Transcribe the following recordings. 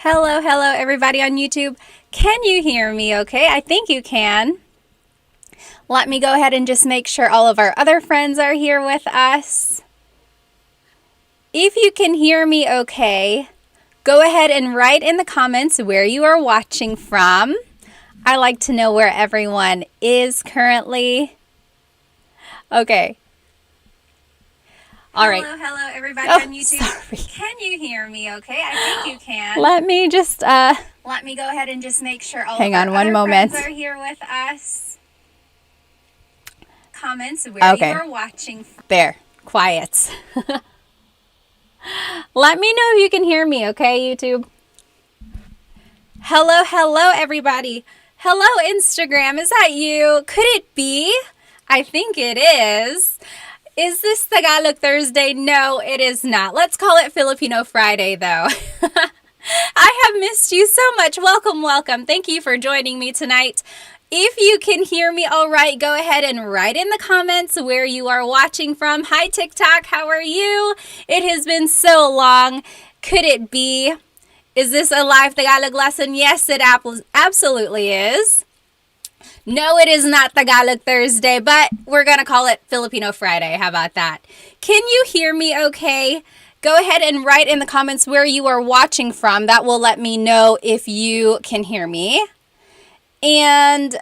Hello, hello, everybody on YouTube. Can you hear me okay? I think you can. Let me go ahead and just make sure all of our other friends are here with us. If you can hear me okay, go ahead and write in the comments where you are watching from. I like to know where everyone is currently. Okay. All right. Hello, everybody on YouTube. Sorry. Can you hear me okay? I think you can. Let me just, Let me go ahead and just make sure all hang of on our one other moment. friends are here with us. Comments where Okay. you are watching from. There. Quiet. Let me know if you can hear me, okay, YouTube? Hello, hello, everybody. Hello, Instagram. Is that you? Could it be? I think it is. Is this Tagalog Thursday? No, it is not. Let's call it Filipino Friday, though. I have missed you so much. Welcome, welcome. Thank you for joining me tonight. If you can hear me all right, go ahead and write in the comments where you are watching from. Hi, TikTok. How are you? It has been so long. Could it be? Is this a live Tagalog lesson? Yes, it absolutely is. No, it is not Tagalog Thursday, but we're going to call it Filipino Friday. How about that? Can you hear me okay? Go ahead and write in the comments where you are watching from. That will let me know if you can hear me. And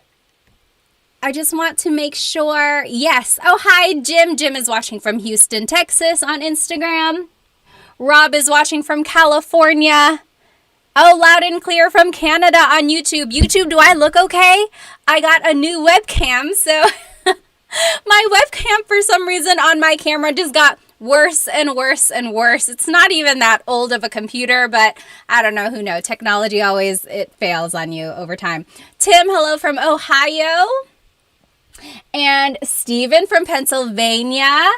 I just want to make sure. Yes. Oh, hi, Jim. Jim is watching from Houston, Texas on Instagram. Rob is watching from California. Oh, loud and clear from Canada on YouTube. YouTube, do I look okay? I got a new webcam, so my webcam for some reason on my camera just got worse and worse and worse. It's not even that old of a computer, but I don't know, who knows. Technology always, it fails on you over time. Tim, hello from Ohio. And Steven from Pennsylvania.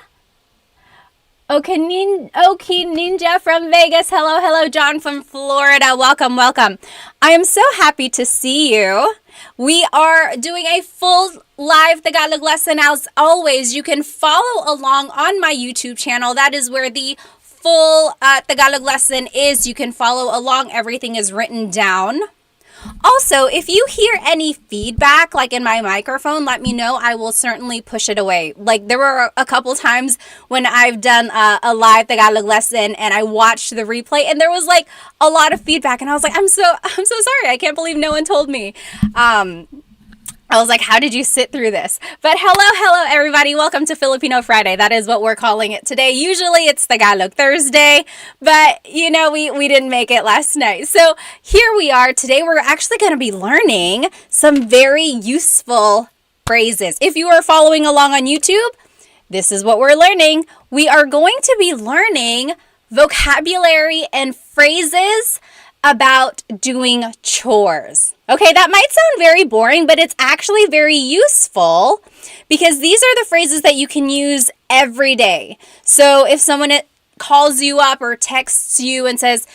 Okay, Ninja from Vegas. Hello, hello. John from Florida. Welcome, welcome. I am so happy to see you. We are doing a full live Tagalog lesson. As always, you can follow along on my YouTube channel. That is where the full Tagalog lesson is. You can follow along. Everything is written down. Also, if you hear any feedback, like in my microphone, let me know. I will certainly push it away. Like, there were a couple times when I've done a live Tagalog lesson and I watched the replay and there was like a lot of feedback and I was like, I'm so sorry. I can't believe no one told me. I was like, how did you sit through this? But hello, everybody. Welcome to Filipino Friday. That is what we're calling it today. Usually it's Tagalog Thursday, but you know, we didn't make it last night. So here we are. Today we're actually going to be learning some very useful phrases. If you are following along on YouTube, this is what we're learning. We are going to be learning vocabulary and phrases about doing chores. Okay, that might sound very boring, but it's actually very useful because these are the phrases that you can use every day. So if someone calls you up or texts you and says,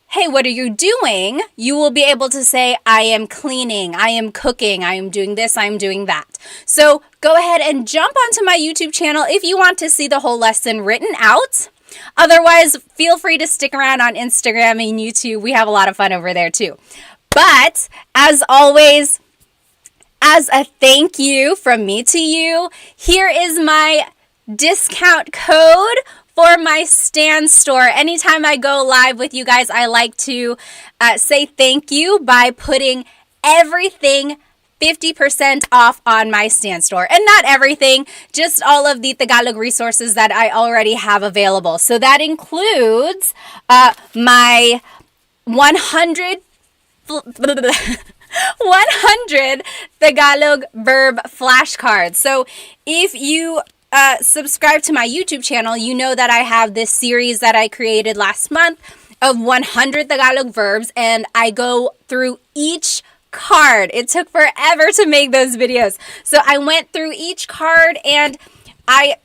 hey, what are you doing? You will be able to say, I am cleaning, I am cooking, I am doing this, I am doing that. So go ahead and jump onto my YouTube channel if you want to see the whole lesson written out. Otherwise, feel free to stick around on Instagram and YouTube. We have a lot of fun over there too. But as always, as a thank you from me to you, here is my discount code for my Stan store. Anytime I go live with you guys, I like to say thank you by putting everything 50% off on my Stan store. And not everything, just all of the Tagalog resources that I already have available. So that includes my 100 Tagalog verb flashcards. So if you subscribe to my YouTube channel, you know that I have this series that I created last month of 100 Tagalog verbs, and I go through each card. It took forever to make those videos. So I went through each card and I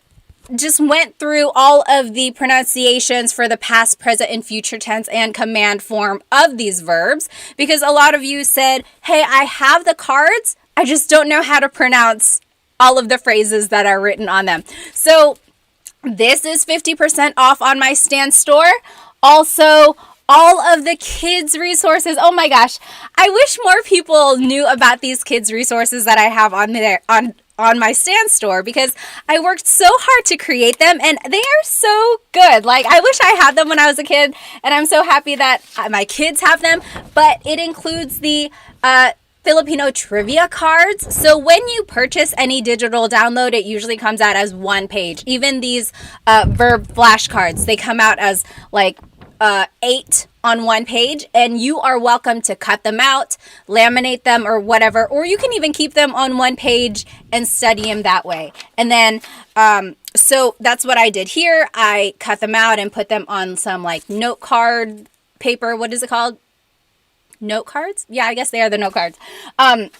just went through all of the pronunciations for the past, present, and future tense and command form of these verbs, because a lot of you said, hey, I have the cards, I just don't know how to pronounce all of the phrases that are written on them. So this is 50% off on my Stan store. Also, all of the kids resources. Oh my gosh. I wish more people knew about these kids resources that I have on there on my Stan store, because I worked so hard to create them and they are so good. Like, I wish I had them when I was a kid, and I'm so happy that my kids have them. But it includes the Filipino trivia cards. So when you purchase any digital download, it usually comes out as one page. Even these verb flashcards, they come out as like 8 on one page, and you are welcome to cut them out, laminate them, or whatever, or you can even keep them on one page and study them that way. And then so that's what I did here. I cut them out and put them on some like note card paper. What is it called? Note cards? Yeah, I guess they are the note cards. And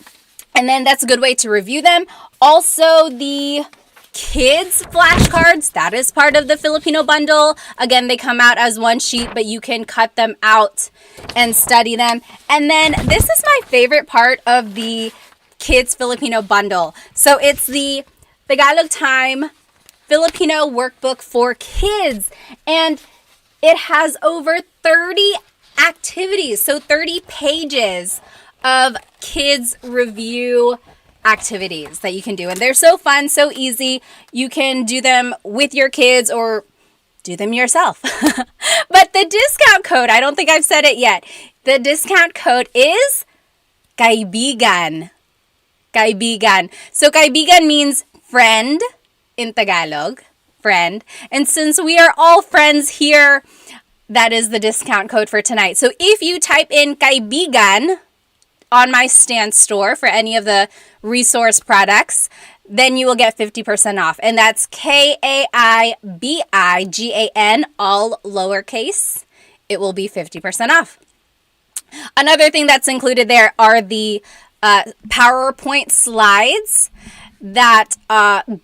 then that's a good way to review them. Also, the kids flashcards, that is part of the Filipino bundle. Again, they come out as one sheet, but you can cut them out and study them. And then this is my favorite part of the kids Filipino bundle. So it's the Tagalog Time Filipino workbook for kids, and it has over 30 activities, so 30 pages of kids review activities that you can do, and they're so fun, so easy. You can do them with your kids or do them yourself. But the discount code, I don't think I've said it yet. The discount code is kaibigan. Kaibigan. So kaibigan means friend in Tagalog, friend. And since we are all friends here, that is the discount code for tonight. So if you type in kaibigan on my Stan store for any of the resource products, then you will get 50% off. And that's KAIBIGAN, all lowercase. It will be 50% off. Another thing that's included there are the PowerPoint slides that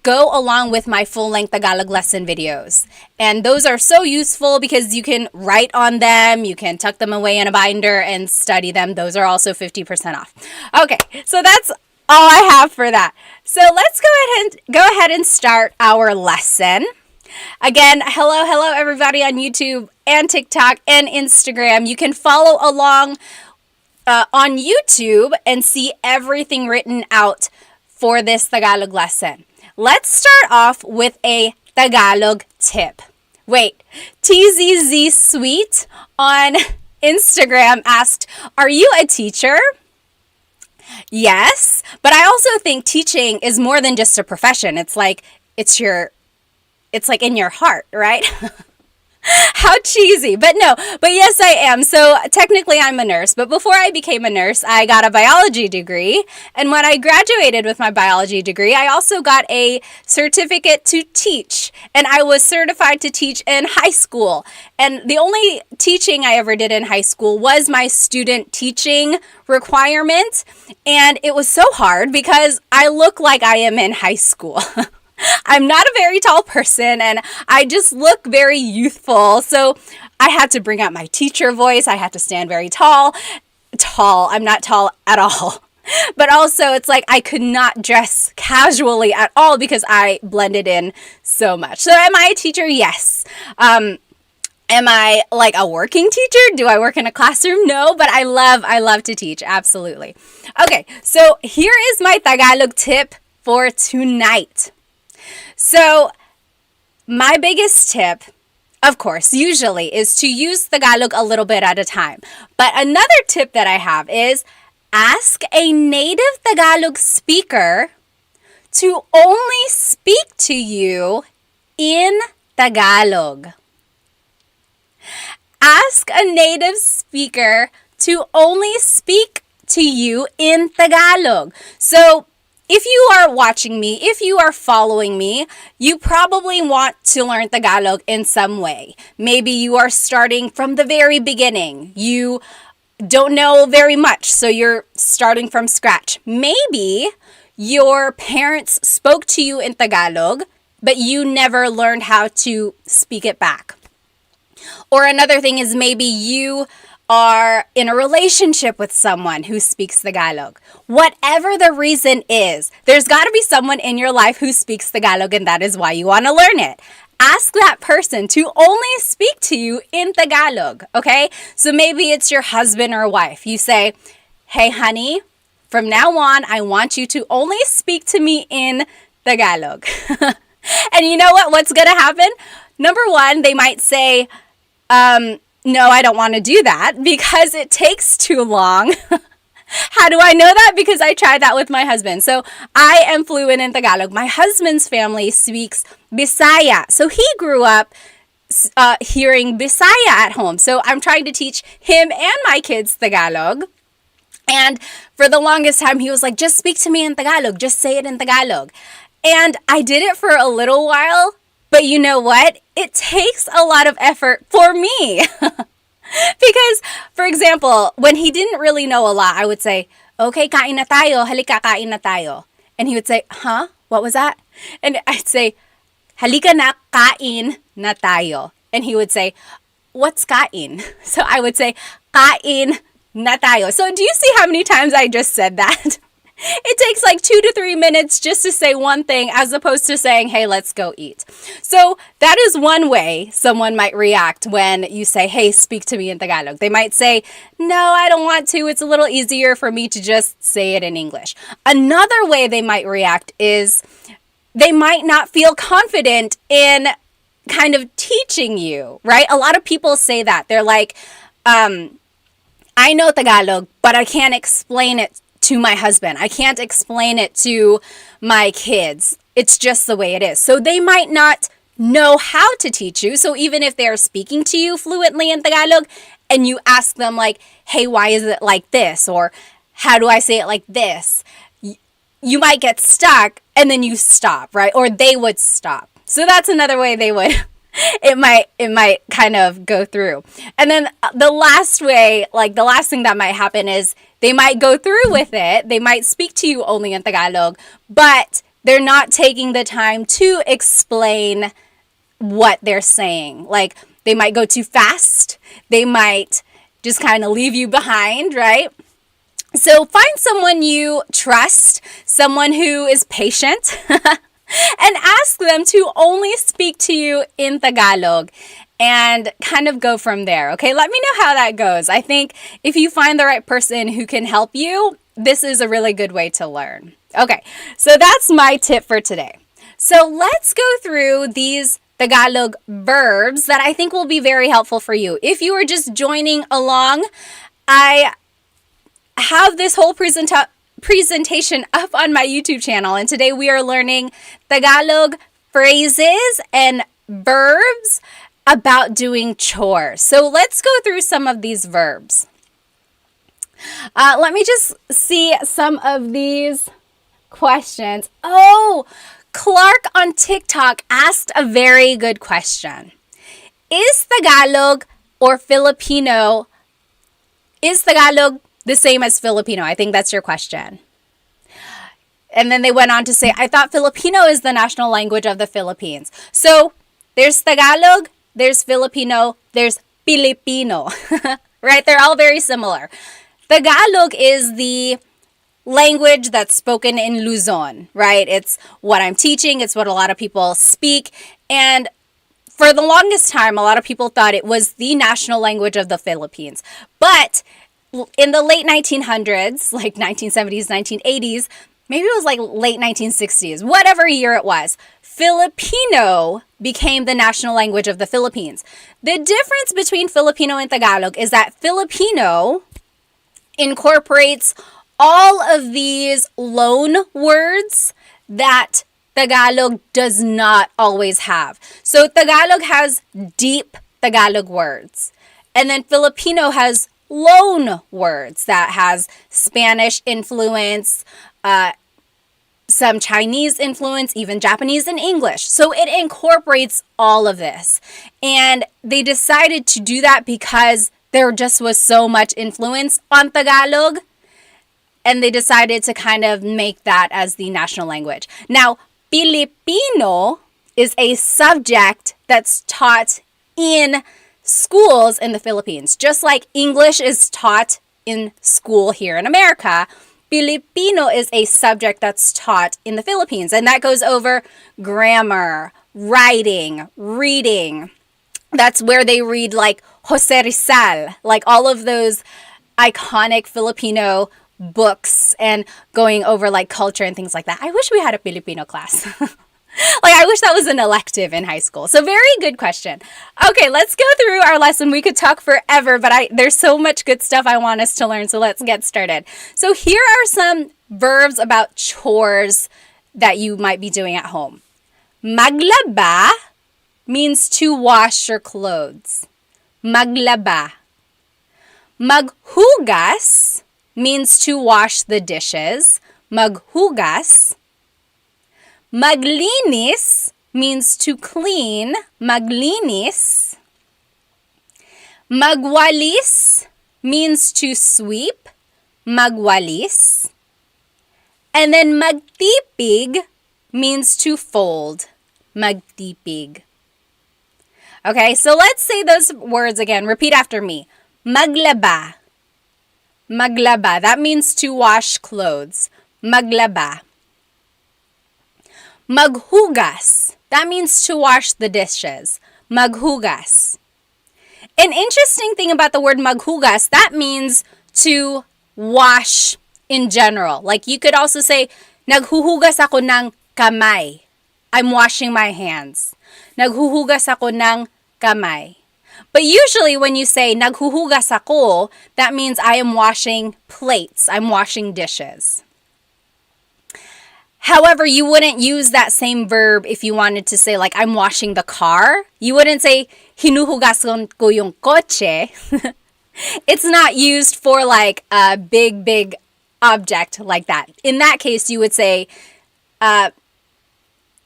go along with my full-length Tagalog lesson videos. And those are so useful because you can write on them, you can tuck them away in a binder and study them. Those are also 50% off. Okay, so that's all I have for that. So let's go ahead and start our lesson. Again, hello everybody on YouTube and TikTok and Instagram. You can follow along on YouTube and see everything written out for this Tagalog lesson. Let's start off with a Tagalog tip. Wait, TZZ Sweet on Instagram asked, "Are you a teacher?" Yes, but I also think teaching is more than just a profession. It's like in your heart, right? How cheesy. But yes, I am. So technically I'm a nurse, but before I became a nurse, I got a biology degree. And when I graduated with my biology degree, I also got a certificate to teach. And I was certified to teach in high school. And the only teaching I ever did in high school was my student teaching requirement. And it was so hard because I look like I am in high school. I'm not a very tall person and I just look very youthful. So I had to bring out my teacher voice. I had to stand very tall. I'm not tall at all. But also it's like I could not dress casually at all because I blended in so much. So am I a teacher? Yes. Am I like a working teacher? Do I work in a classroom? No, but I love to teach. Absolutely. Okay, so here is my Tagalog tip for tonight. So my biggest tip, of course, usually is to use Tagalog a little bit at a time. But another tip that I have is ask a native Tagalog speaker to only speak to you in Tagalog. Ask a native speaker to only speak to you in Tagalog. So if you are watching me, if you are following me, you probably want to learn Tagalog in some way. Maybe you are starting from the very beginning. You don't know very much, so you're starting from scratch. Maybe your parents spoke to you in Tagalog, but you never learned how to speak it back. Or another thing is maybe you are in a relationship with someone who speaks Tagalog. Whatever the reason is, there's got to be someone in your life who speaks Tagalog, and that is why you want to learn it. ask that person to only speak to you in Tagalog, okay? So maybe it's your husband or wife. You say, hey, honey, from now on, I want you to only speak to me in Tagalog. And you know what? What's going to happen? Number one, they might say, no, I don't want to do that because it takes too long. How do I know that? Because I tried that with my husband. So I am fluent in Tagalog. My husband's family speaks Bisaya. So he grew up hearing Bisaya at home. So I'm trying to teach him and my kids Tagalog. And for the longest time, he was like, just speak to me in Tagalog. Just say it in Tagalog. And I did it for a little while. But you know what? It takes a lot of effort for me. Because, for example, when he didn't really know a lot, I would say, okay, kain na tayo, halika kain na tayo. And he would say, huh? What was that? And I'd say, halika na kain na tayo. And he would say, what's kain? So I would say, kain na tayo. So do you see how many times I just said that? It takes like 2 to 3 minutes just to say one thing as opposed to saying, hey, let's go eat. So that is one way someone might react when you say, hey, speak to me in Tagalog. They might say, no, I don't want to. It's a little easier for me to just say it in English. Another way they might react is they might not feel confident in kind of teaching you, right? A lot of people say that. They're like, I know Tagalog, but I can't explain it to my husband. I can't explain it to my kids. It's just the way it is. So they might not know how to teach you. So even if they're speaking to you fluently in Tagalog and you ask them like, hey, why is it like this? Or how do I say it like this? You might get stuck and then you stop, right? Or they would stop. So that's another way they would it might kind of go through. And then the last way, like the last thing that might happen is they might go through with it. They might speak to you only in Tagalog, but they're not taking the time to explain what they're saying. Like they might go too fast. They might just kind of leave you behind, right? So find someone you trust, someone who is patient, and ask them to only speak to you in Tagalog and kind of go from there. Okay, let me know how that goes. I think if you find the right person who can help you, this is a really good way to learn. Okay, so that's my tip for today. So let's go through these Tagalog verbs that I think will be very helpful for you. If you are just joining along, I have this whole presentation up on my YouTube channel, and today we are learning Tagalog phrases and verbs about doing chores. So let's go through some of these verbs. Let me just see some of these questions. Oh, Clark on TikTok asked a very good question. Is Tagalog the same as Filipino? I think that's your question. And then they went on to say, I thought Filipino is the national language of the Philippines. So there's Tagalog, there's Filipino, there's Filipino, right? They're all very similar. Tagalog is the language that's spoken in Luzon, right? It's what I'm teaching. It's what a lot of people speak. And for the longest time, a lot of people thought it was the national language of the Philippines. But in the late 1900s, like 1970s, 1980s, maybe it was like late 1960s, whatever year it was, Filipino became the national language of the Philippines. The difference between Filipino and Tagalog is that Filipino incorporates all of these loan words that Tagalog does not always have. So Tagalog has deep Tagalog words, and then Filipino has loan words that has Spanish influence, some Chinese influence, even Japanese and English. So it incorporates all of this. And they decided to do that because there just was so much influence on Tagalog. And they decided to kind of make that as the national language. Now, Filipino is a subject that's taught in schools in the Philippines. Just like English is taught in school here in America, Filipino is a subject that's taught in the Philippines. And that goes over grammar, writing, reading. That's where they read like Jose Rizal, like all of those iconic Filipino books and going over like culture and things like that. I wish we had a Filipino class. Like, I wish that was an elective in high school. So, very good question. Okay, let's go through our lesson. We could talk forever, but there's so much good stuff I want us to learn. So, let's get started. So, here are some verbs about chores that you might be doing at home. Maglaba means to wash your clothes. Maglaba. Maghugas means to wash the dishes. Maghugas. Maglinis means to clean. Maglinis. Magwalis means to sweep. Magwalis. And then magtipig means to fold. Magtipig. Okay, so let's say those words again. Repeat after me. Maglaba. Maglaba. That means to wash clothes. Maglaba. Maghugas. That means to wash the dishes. Maghugas. An interesting thing about the word maghugas, that means to wash in general. Like you could also say, naghuhugas ako ng kamay. I'm washing my hands. Naghuhugas ako ng kamay. But usually when you say naghuhugas ako, that means I am washing plates. I'm washing dishes. However, you wouldn't use that same verb if you wanted to say, like, I'm washing the car. You wouldn't say, hinuhugasan ko yung kotse. It's not used for, like, a big object like that. In that case, you would say,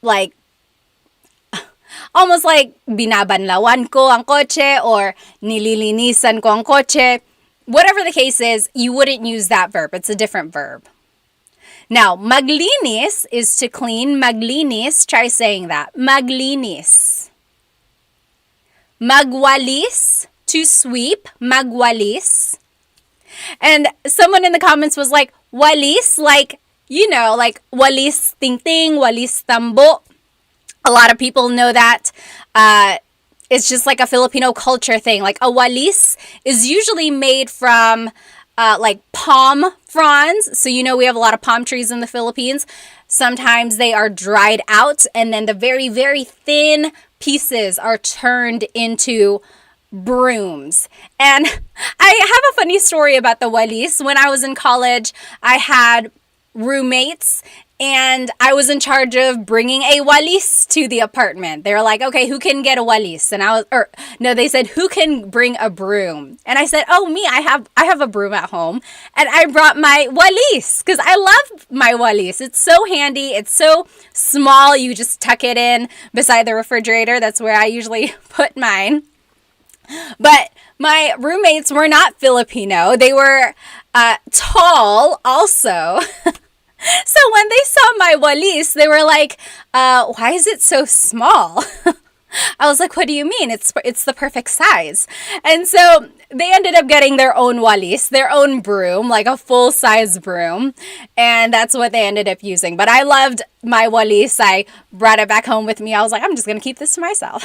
like, almost like, binabanlawan ko ang kotse or nililinisan ko ang kotse. Whatever the case is, you wouldn't use that verb. It's a different verb. Now, maglinis is to clean. Maglinis, try saying that. Maglinis. Magwalis, to sweep. Magwalis. And someone in the comments was like, walis, like, you know, like walis ting-ting, walis tambo. A lot of people know that. It's just like a Filipino culture thing. Like a walis is usually made from like palm fronds. So you know we have a lot of palm trees in the Philippines. Sometimes they are dried out and then the very, very thin pieces are turned into brooms. And I have a funny story about the walis. When I was in college, I had roommates and I was in charge of bringing a walis to the apartment. They were like, okay, who can get a walis? And they said, who can bring a broom? And I said, oh, me, I have a broom at home. And I brought my walis because I love my walis. It's so handy. It's so small. You just tuck it in beside the refrigerator. That's where I usually put mine. But my roommates were not Filipino. They were tall also. So when they saw my walis, they were like, why is it so small? I was like, what do you mean? It's the perfect size. And so they ended up getting their own walis, their own broom, like a full-size broom. And that's what they ended up using. But I loved my walis. I brought it back home with me. I was like, I'm just going to keep this to myself.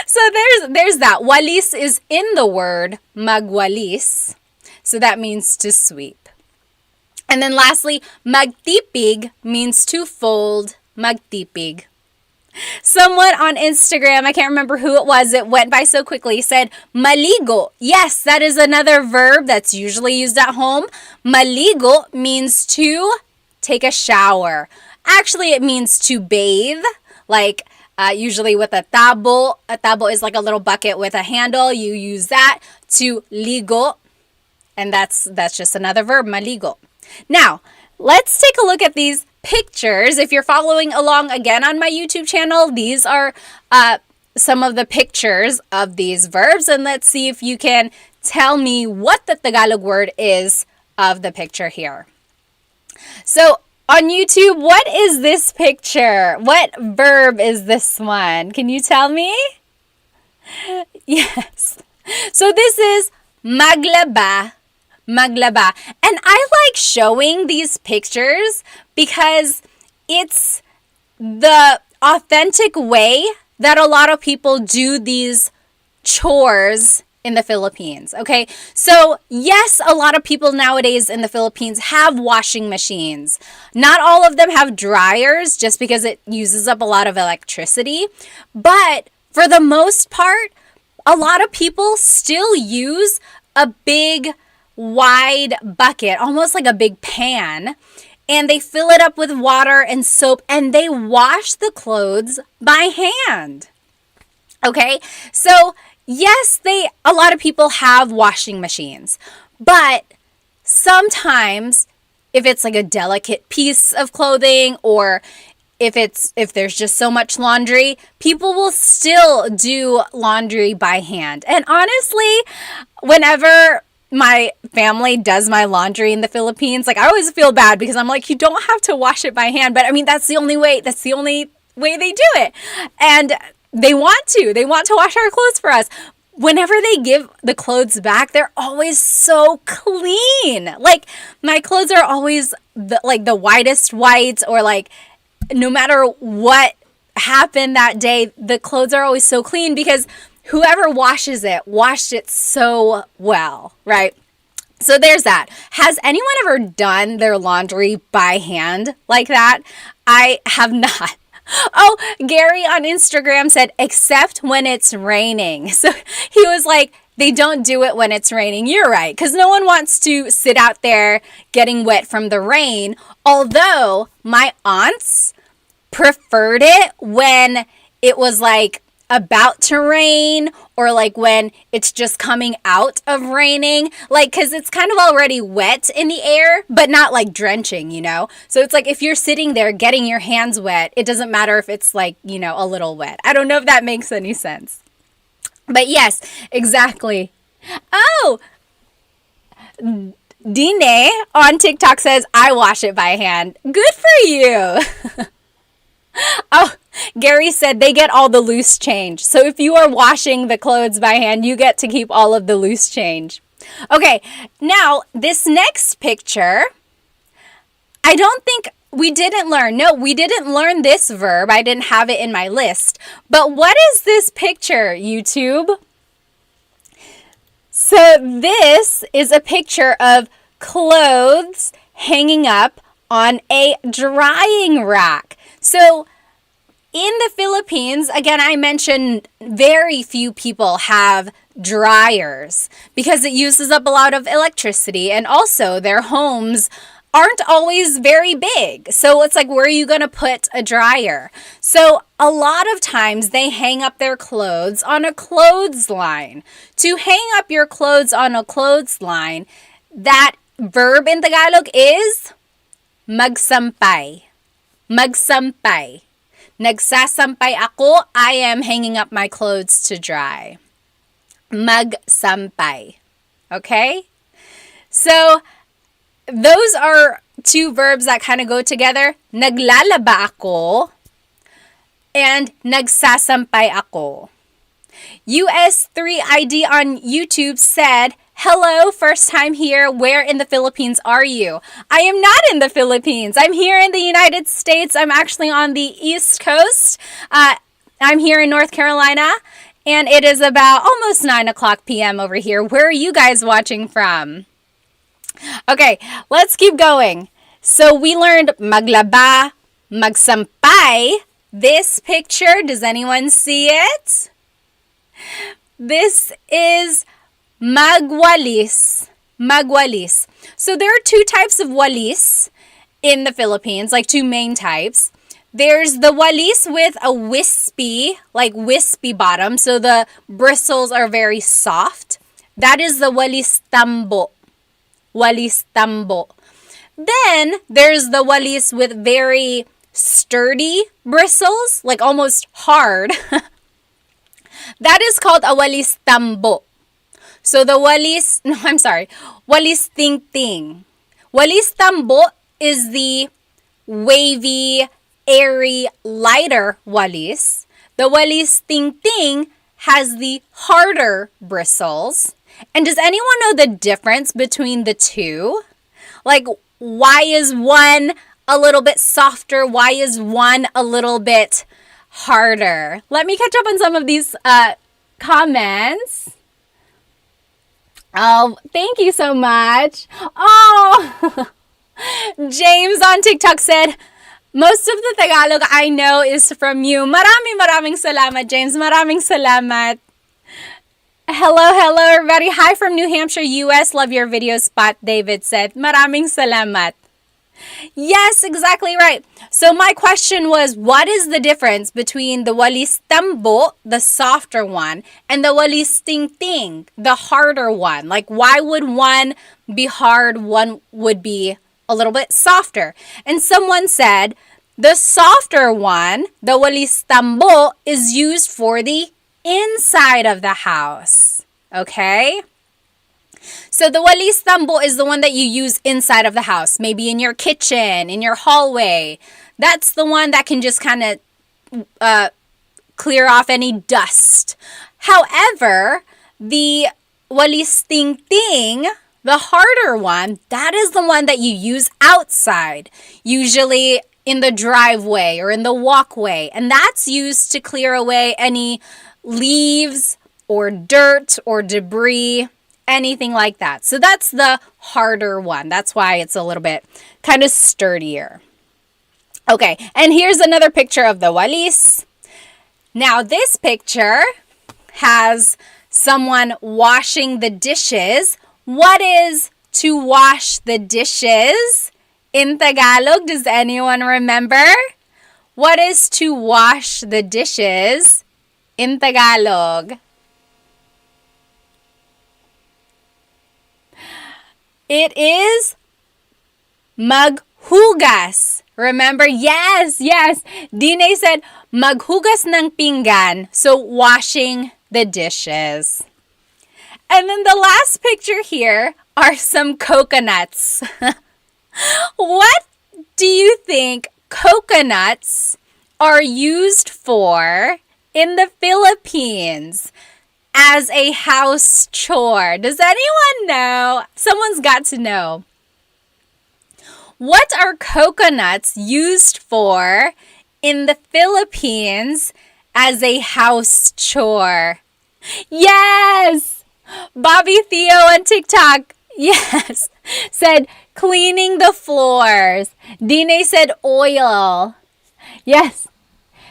So there's that. Walis is in the word magwalis. So that means to sweep. And then lastly, magtipig means to fold. Magtipig. Someone on Instagram, I can't remember who it was, it went by so quickly, said maligo. Yes, that is another verb that's usually used at home. Maligo means to take a shower. Actually, it means to bathe, like usually with a tabo. A tabo is like a little bucket with a handle. You use that to ligo. And that's just another verb, maligo. Now, let's take a look at these pictures. If you're following along again on my YouTube channel, these are some of the pictures of these verbs. And let's see if you can tell me what the Tagalog word is of the picture here. So on YouTube, what is this picture? What verb is this one? Can you tell me? Yes. So this is maglaba. Maglaba. And I like showing these pictures because it's the authentic way that a lot of people do these chores in the Philippines. Okay, so yes, a lot of people nowadays in the Philippines have washing machines. Not all of them have dryers just because it uses up a lot of electricity, but for the most part, a lot of people still use a big wide bucket, almost like a big pan, and they fill it up with water and soap and they wash the clothes by hand. Okay, so yes, a lot of people have washing machines, but sometimes if it's like a delicate piece of clothing or if there's just so much laundry, people will still do laundry by hand. And honestly, whenever my family does my laundry in the Philippines, like I always feel bad because I'm like, you don't have to wash it by hand, but I mean that's the only way they do it. And they want to wash our clothes for us. Whenever they give the clothes back, they're always so clean. Like my clothes are always the whitest whites, or like no matter what happened that day, the clothes are always so clean because whoever washes it washed it so well, right? So there's that. Has anyone ever done their laundry by hand like that? I have not. Oh, Gary on Instagram said, except when it's raining. So he was like, they don't do it when it's raining. You're right, because no one wants to sit out there getting wet from the rain. Although my aunts preferred it when it was like about to rain, or like when it's just coming out of raining, like because it's kind of already wet in the air but not like drenching, so it's like if you're sitting there getting your hands wet, it doesn't matter if it's like a little wet. I don't know if that makes any sense, but yes, exactly. Oh, Dine on TikTok says, I wash it by hand. Good for you. Oh, Gary said they get all the loose change. So if you are washing the clothes by hand, you get to keep all of the loose change. Okay, now this next picture, I don't think we didn't learn. No, we didn't learn this verb. I didn't have it in my list. But what is this picture, YouTube? So this is a picture of clothes hanging up on a drying rack. So in the Philippines, again, I mentioned very few people have dryers because it uses up a lot of electricity, and also their homes aren't always very big. So it's like, where are you going to put a dryer? So a lot of times they hang up their clothes on a clothesline. To hang up your clothes on a clothesline, that verb in Tagalog is magsampay. Magsampay. Nagsasampay ako. I am hanging up my clothes to dry. Magsampay. Okay? So, those are two verbs that kind of go together. Naglalaba ako and nagsasampay ako. US3ID on YouTube said, hello, first time here. Where in the Philippines are you? I am not in the Philippines. I'm here in the United States. I'm actually on the East Coast. I'm here in North Carolina, and it is about almost 9 o'clock p.m. over here. Where are you guys watching from? Okay, let's keep going. So we learned maglaba, magsampay. This picture, does anyone see it? This is magwalis. Magwalis. So there are two types of walis in the Philippines, like two main types. There's the walis with a wispy bottom, so the bristles are very soft. That is the walis tambo. Walis tambo. Then there's the walis with very sturdy bristles, like almost hard. That is called a walis tambo. So the walis ting-ting. Walis tambo is the wavy, airy, lighter walis. The walis ting-ting has the harder bristles. And does anyone know the difference between the two? Like, why is one a little bit softer? Why is one a little bit harder? Let me catch up on some of these comments. Oh, thank you so much. Oh, James on TikTok said, most of the Tagalog I know is from you. Maraming salamat, James. Maraming salamat. Hello, everybody. Hi from New Hampshire, US. Love your video spot, David said. Maraming salamat. Yes, exactly right. So my question was, what is the difference between the walis tambo, the softer one, and the walis ting, the harder one? Like, why would one be hard, one would be a little bit softer? And someone said, the softer one, the walis tambo, is used for the inside of the house. Okay? So the walis tambo is the one that you use inside of the house, maybe in your kitchen, in your hallway. That's the one that can just kind of clear off any dust. However, the walis ting, the harder one, that is the one that you use outside, usually in the driveway or in the walkway. And that's used to clear away any leaves or dirt or debris, anything like that. So that's the harder one. That's why it's a little bit kind of sturdier. Okay, and here's another picture of the walis. Now this picture has someone washing the dishes. What is to wash the dishes in Tagalog? Does anyone remember? What is to wash the dishes in Tagalog? It is maghugas. Remember? Yes. Dine said maghugas ng pinggan. So washing the dishes. And then the last picture here are some coconuts. What do you think coconuts are used for in the Philippines as a house chore? Does anyone know? Someone's got to know. What are coconuts used for in the Philippines as a house chore? Yes! Bobby Theo on TikTok, yes, said cleaning the floors. Dine said oil. Yes.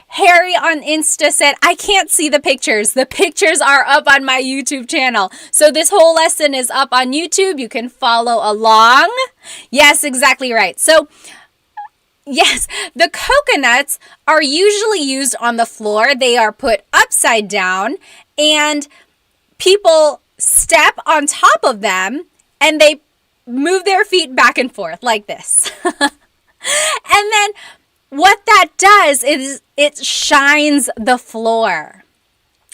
Harry on Insta said, I can't see the pictures. The pictures are up on my YouTube channel. So this whole lesson is up on YouTube. You can follow along. Yes, exactly right. So, yes, the coconuts are usually used on the floor. They are put upside down and people step on top of them and they move their feet back and forth like this. And then what that does is it shines the floor.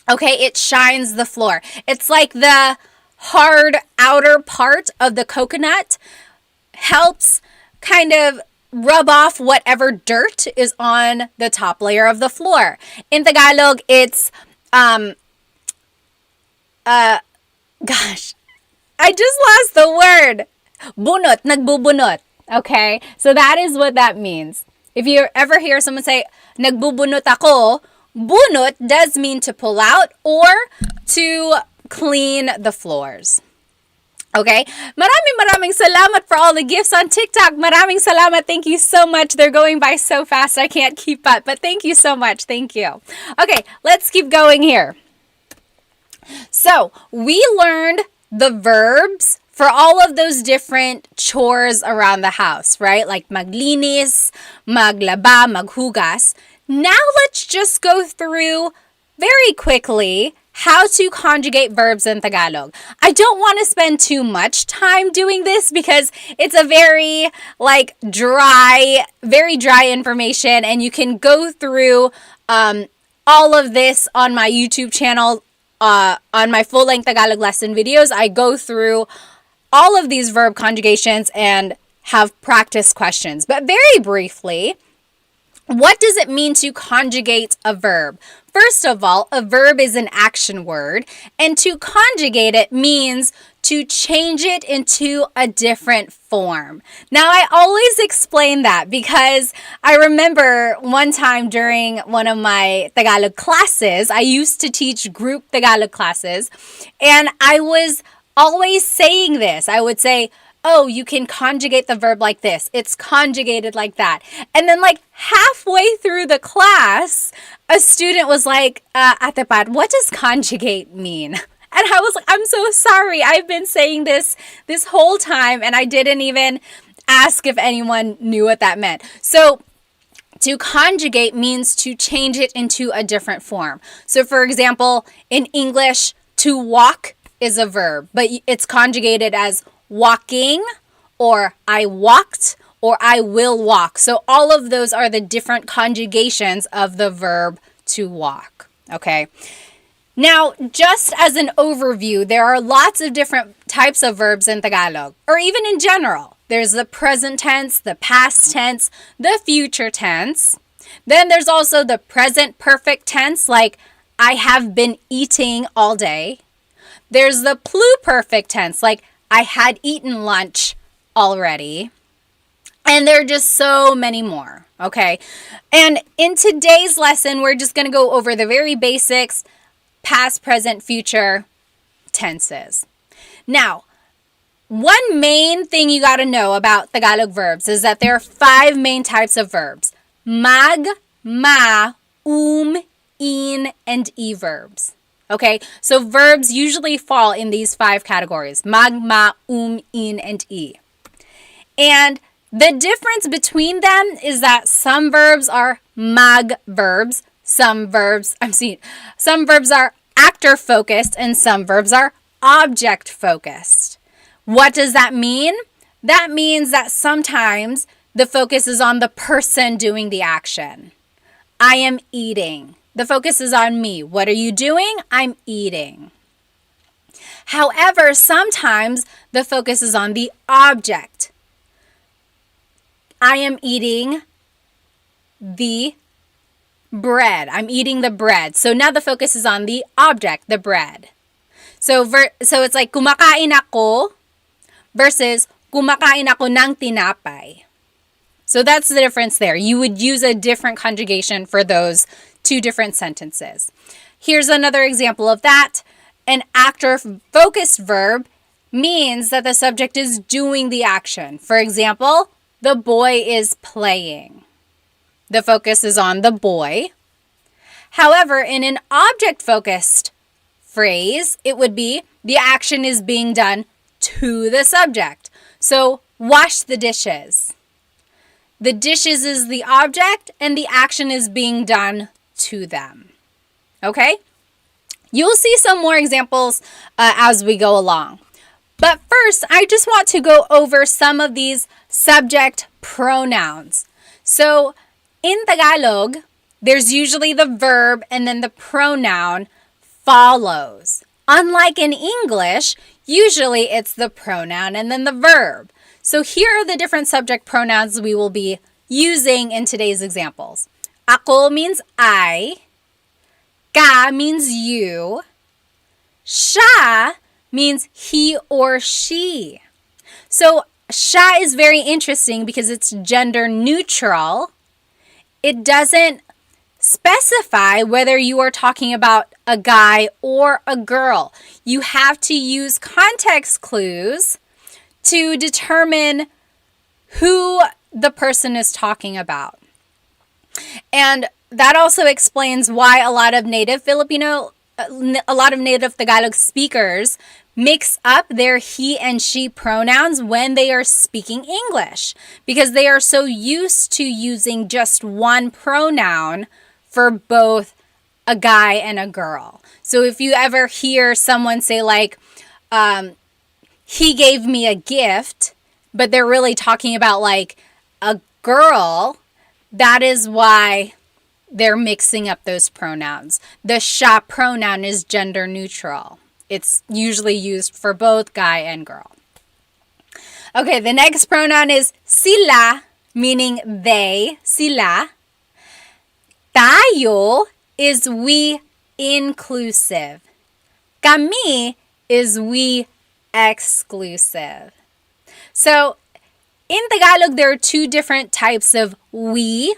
Okay, it shines the floor. It's like the hard outer part of the coconut helps kind of rub off whatever dirt is on the top layer of the floor. In Tagalog, it's gosh, I just lost the word. Bunot, nagbubunot. Okay, so that is what that means. If you ever hear someone say, nagbubunot ako, bunot does mean to pull out or to clean the floors. Okay? Maraming salamat for all the gifts on TikTok. Maraming salamat. Thank you so much. They're going by so fast I can't keep up. But thank you so much. Thank you. Okay, let's keep going here. So, we learned the verbs for all of those different chores around the house, right? Like maglinis, maglaba, maghugas. Now let's just go through very quickly how to conjugate verbs in Tagalog. I don't want to spend too much time doing this because it's a very very dry information, and you can go through all of this on my YouTube channel. On my full-length Tagalog lesson videos, I go through all of these verb conjugations and have practice questions. But very briefly, What does it mean to conjugate a verb? First of all, a verb is an action word, and to conjugate it means to change it into a different form. Now, I always explain that because I remember one time during one of my Tagalog classes, I used to teach group Tagalog classes, and I was always saying this. I would say, oh, you can conjugate the verb like this. It's conjugated like that. And then like halfway through the class, a student was like, Ate Pat, what does conjugate mean? And I was like, I'm so sorry. I've been saying this whole time and I didn't even ask if anyone knew what that meant. So to conjugate means to change it into a different form. So for example, in English, to walk is a verb, but it's conjugated as walking, or I walked, or I will walk. So all of those are the different conjugations of the verb to walk. Okay. Now, just as an overview, there are lots of different types of verbs in Tagalog, or even in general. There's the present tense, the past tense, the future tense. Then there's also the present perfect tense, like I have been eating all day. There's the pluperfect tense, like I had eaten lunch already. And there are just so many more, okay? And in today's lesson, we're just going to go over the very basics, past, present, future tenses. Now, one main thing you got to know about Tagalog verbs is that there are 5 main types of verbs. Mag, ma, in, and e verbs. Okay, so verbs usually fall in these 5 categories. Mag, ma, in, and e. And the difference between them is that some verbs are mag verbs, some verbs are actor focused, and some verbs are object focused. What does that mean? That means that sometimes the focus is on the person doing the action. I am eating. The focus is on me. What are you doing? I'm eating. However, sometimes the focus is on the object. I am eating the bread. I'm eating the bread. So now the focus is on the object, the bread. So it's like kumakain ako versus kumakain ako ng tinapay. So that's the difference there. You would use a different conjugation for those 2 different sentences. Here's another example of that. An actor-focused verb means that the subject is doing the action. For example, the boy is playing. The focus is on the boy. However, in an object-focused phrase, it would be the action is being done to the subject. So, wash the dishes. The dishes is the object and the action is being done to them. Okay? You'll see some more examples as we go along. But first, I just want to go over some of these subject pronouns. So, in Tagalog, there's usually the verb and then the pronoun follows. Unlike in English, usually it's the pronoun and then the verb. So here are the different subject pronouns we will be using in today's examples. Ako means I. Ka means you. Siya means he or she. So siya is very interesting because it's gender neutral. It doesn't specify whether you are talking about a guy or a girl. You have to use context clues to determine who the person is talking about. And that also explains why a lot of native Tagalog speakers mix up their he and she pronouns when they are speaking English, because they are so used to using just one pronoun for both a guy and a girl. So if you ever hear someone say like, he gave me a gift, but they're really talking about like a girl, that is why they're mixing up those pronouns. The siya pronoun is gender neutral. It's usually used for both guy and girl. Okay, the next pronoun is sila, meaning they, sila. Tayo is we inclusive. Kami is we exclusive. So in Tagalog, there are two different types of we.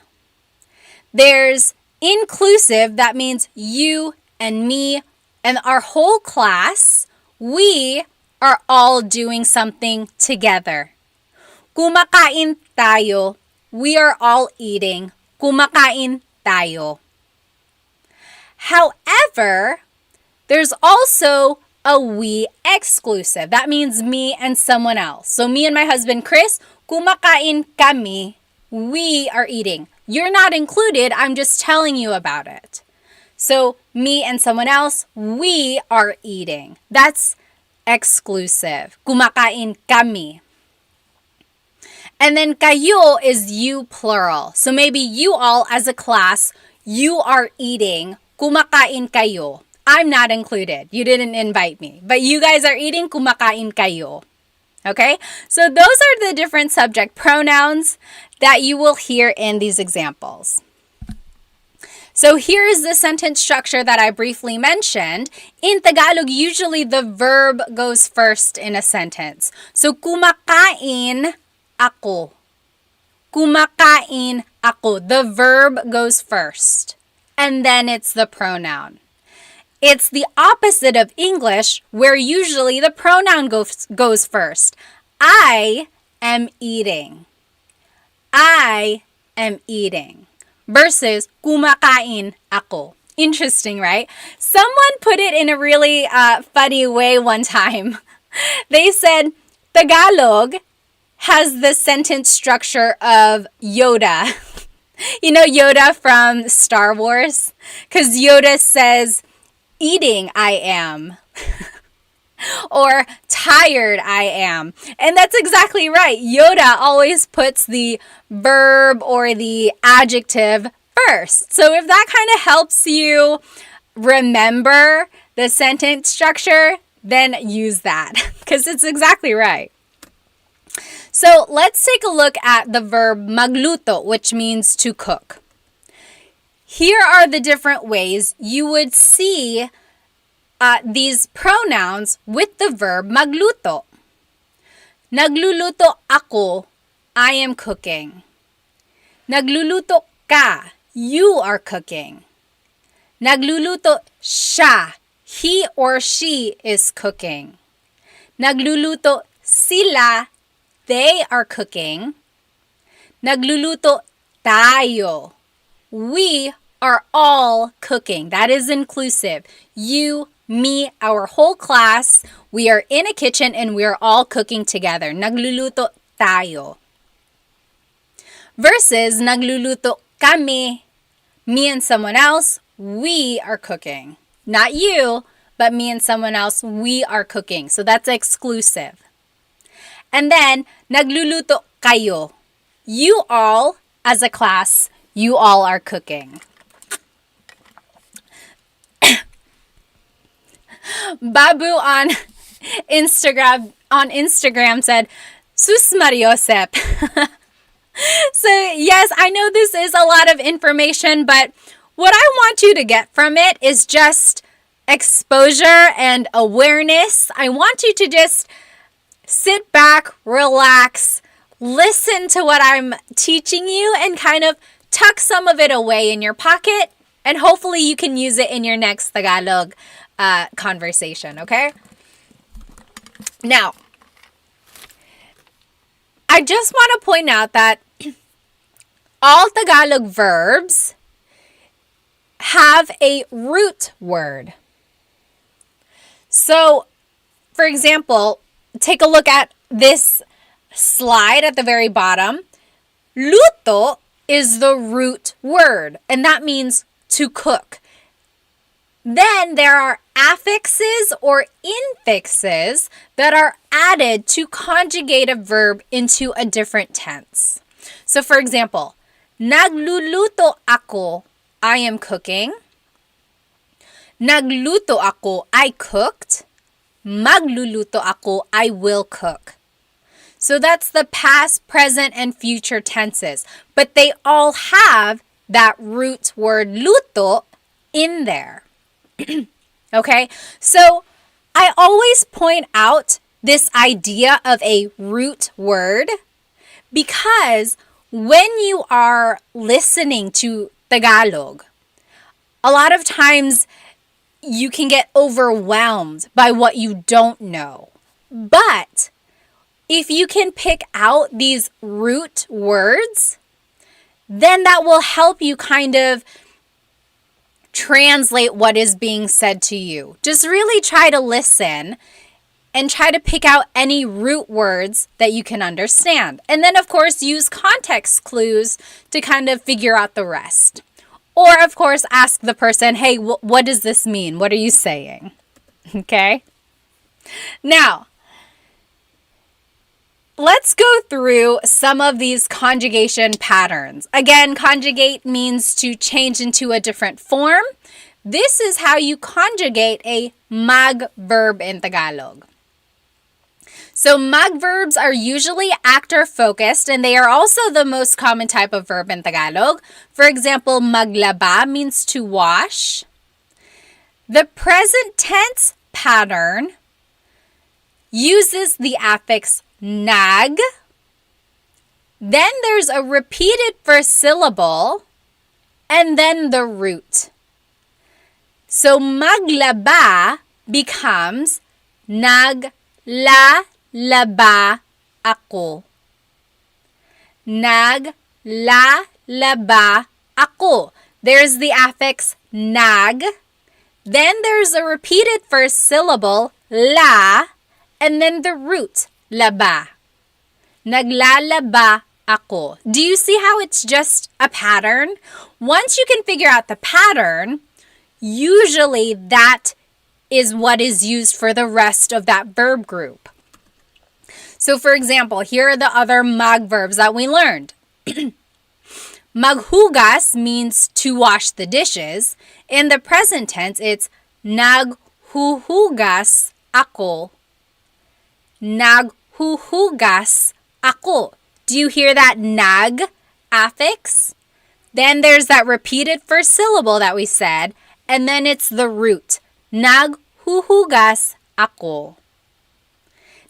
There's inclusive, that means you and me and our whole class. We are all doing something together. Kumakain tayo. We are all eating. Kumakain tayo. However, there's also a we exclusive. That means me and someone else. So me and my husband Chris, kumakain kami. We are eating. You're not included. I'm just telling you about it. So me and someone else, we are eating. That's exclusive. Kumakain kami. And then kayo is you plural. So maybe you all as a class, you are eating. Kumakain kayo. I'm not included. You didn't invite me. But you guys are eating. Kumakain kayo. Okay? So those are the different subject pronouns that you will hear in these examples. So here is the sentence structure that I briefly mentioned. In Tagalog, usually the verb goes first in a sentence. So kumakain ako. Kumakain ako. The verb goes first. And then it's the pronoun. It's the opposite of English, where usually the pronoun goes first. I am eating. I am eating. Versus kumakain ako. Interesting, right? Someone put it in a really funny way one time. They said Tagalog has the sentence structure of Yoda. You know Yoda from Star Wars? Because Yoda says, eating I am. Or tired I am. And that's exactly right. Yoda always puts the verb or the adjective first. So if that kind of helps you remember the sentence structure, then use that because it's exactly right. So let's take a look at the verb magluto, which means to cook. Here are the different ways you would see these pronouns with the verb magluto. Nagluluto ako, I am cooking. Nagluluto ka, you are cooking. Nagluluto siya, he or she is cooking. Nagluluto sila, they are cooking. Nagluluto tayo, we are all cooking. That is inclusive. You, me, our whole class, we are in a kitchen and we are all cooking together. Nagluluto tayo. Versus nagluluto kami, me and someone else, we are cooking. Not you, but me and someone else, we are cooking. So that's exclusive. And then nagluluto kayo. You all, as a class, you all are cooking. Babu on Instagram said, Sus Mariosep. So yes, I know this is a lot of information, but what I want you to get from it is just exposure and awareness. I want you to just sit back, relax, listen to what I'm teaching you, and kind of tuck some of it away in your pocket, and hopefully you can use it in your next Tagalog conversation, okay? Now, I just want to point out that all Tagalog verbs have a root word. So, for example, take a look at this slide at the very bottom. Luto is the root word, and that means to cook. Then there are affixes or infixes that are added to conjugate a verb into a different tense. So for example, nagluluto ako, I am cooking. Nagluto ako, I cooked. Magluluto ako, I will cook. So that's the past, present, and future tenses. But they all have that root word luto in there. Okay, so I always point out this idea of a root word because when you are listening to Tagalog, a lot of times you can get overwhelmed by what you don't know. But if you can pick out these root words, then that will help you kind of translate what is being said to you. Just really try to listen and try to pick out any root words that you can understand. And then, of course, use context clues to kind of figure out the rest. Or, of course, ask the person, hey, what does this mean? What are you saying? Okay? Now, let's go through some of these conjugation patterns. Again, conjugate means to change into a different form. This is how you conjugate a mag-verb in Tagalog. So mag-verbs are usually actor-focused, and they are also the most common type of verb in Tagalog. For example, maglaba means to wash. The present tense pattern uses the affix nag. Then there's a repeated first syllable, and then the root. So maglaba becomes naglalaba ako. Naglalaba ako. There's the affix nag. Then there's a repeated first syllable, la, and then the root, laba. Naglalaba ako. Do you see how it's just a pattern? Once you can figure out the pattern, usually that is what is used for the rest of that verb group. So for example, here are the other mag-verbs that we learned. Maghugas means to wash the dishes. In the present tense, it's naghuhugas ako. Naghuhugas ako. Do you hear that nag affix? Then there's that repeated first syllable that we said, and then it's the root. Naghuhugas ako.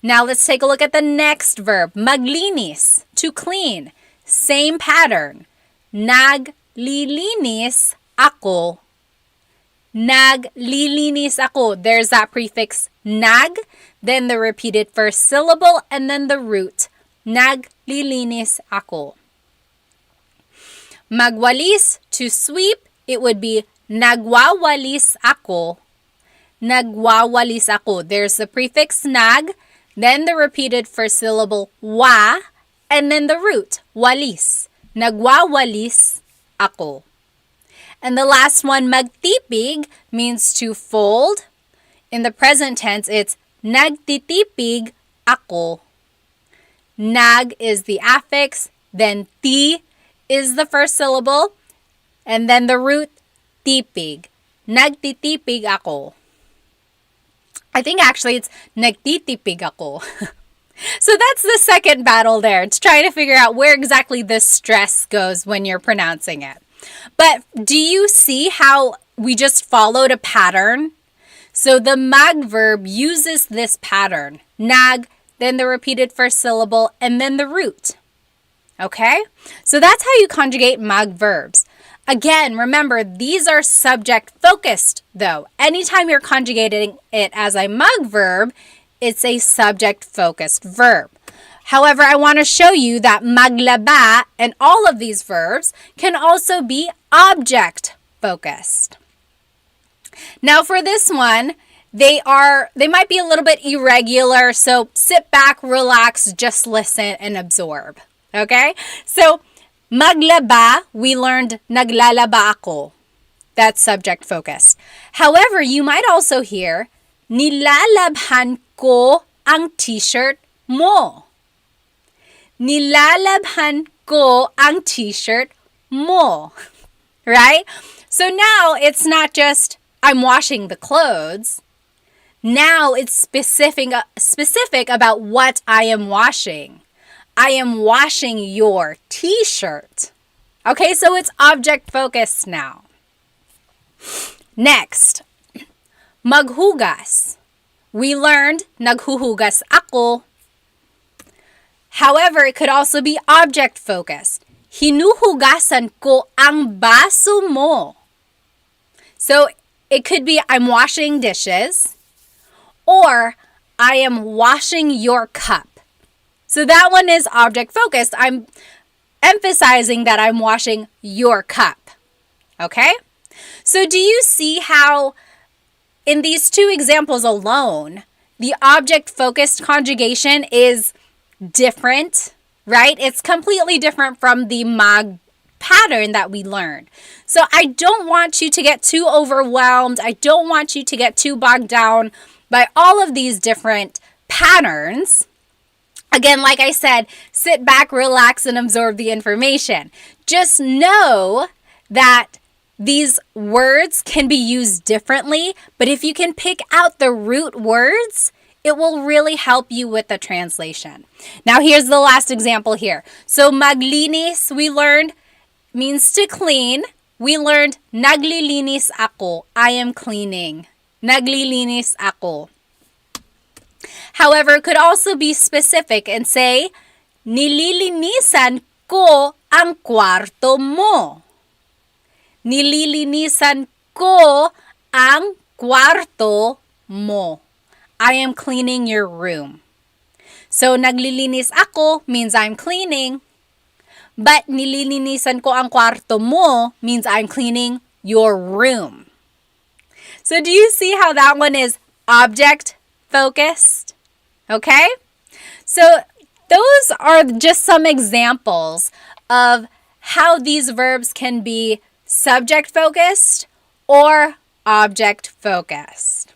Now let's take a look at the next verb, maglinis, to clean. Same pattern. Naglilinis ako. Naglilinis ako. There's that prefix nag, then the repeated first syllable, and then the root. Naglilinis ako. Magwalis, to sweep, it would be nagwawalis ako. Nagwawalis ako. There's the prefix nag, then the repeated first syllable wa, and then the root, walis. Nagwawalis ako. And the last one, magtipig, means to fold. In the present tense, it's nagtitipig ako. Nag is the affix, then ti is the first syllable, and then the root, tipig. Nagtitipig ako. I think actually it's nagtitipig ako. So that's the second battle there. It's trying to figure out where exactly the stress goes when you're pronouncing it. But do you see how we just followed a pattern? So the mag-verb uses this pattern. Nag, then the repeated first syllable, and then the root. Okay? So that's how you conjugate mag-verbs. Again, remember, these are subject-focused, though. Anytime you're conjugating it as a mag-verb, it's a subject-focused verb. However, I want to show you that maglaba and all of these verbs can also be object-focused. Now for this one, they might be a little bit irregular, so sit back, relax, just listen and absorb. Okay? So maglaba, we learned naglalaba ako. That's subject-focused. However, you might also hear nilalabhan ko ang t-shirt mo. Nilalabhan ko ang t-shirt mo. Right? So now it's not just I'm washing the clothes. Now it's specific about what I am washing. I am washing your t-shirt. Okay, so it's object focused now. Next, maghugas. We learned naghuhugas ako. However, it could also be object focused. Hinuhugasan ko ang baso mo. So it could be I'm washing dishes or I am washing your cup. So that one is object focused. I'm emphasizing that I'm washing your cup. Okay? So do you see how in these two examples alone, the object focused conjugation is different, right? It's completely different from the mag pattern that we learned. So I don't want you to get too overwhelmed. I don't want you to get too bogged down by all of these different patterns. Again, like I said, sit back, relax, and absorb the information. Just know that these words can be used differently, but if you can pick out the root words, it will really help you with the translation. Now, here's the last example here. So, maglinis, we learned, means to clean. We learned, naglilinis ako. I am cleaning. Naglilinis ako. However, it could also be specific and say, nililinisan ko ang kwarto mo. Nililinisan ko ang kwarto mo. I am cleaning your room. So, naglilinis ako means I'm cleaning. But nililinisan ko ang kwarto mo means I'm cleaning your room. So, do you see how that one is object focused? Okay? So, those are just some examples of how these verbs can be subject focused or object focused.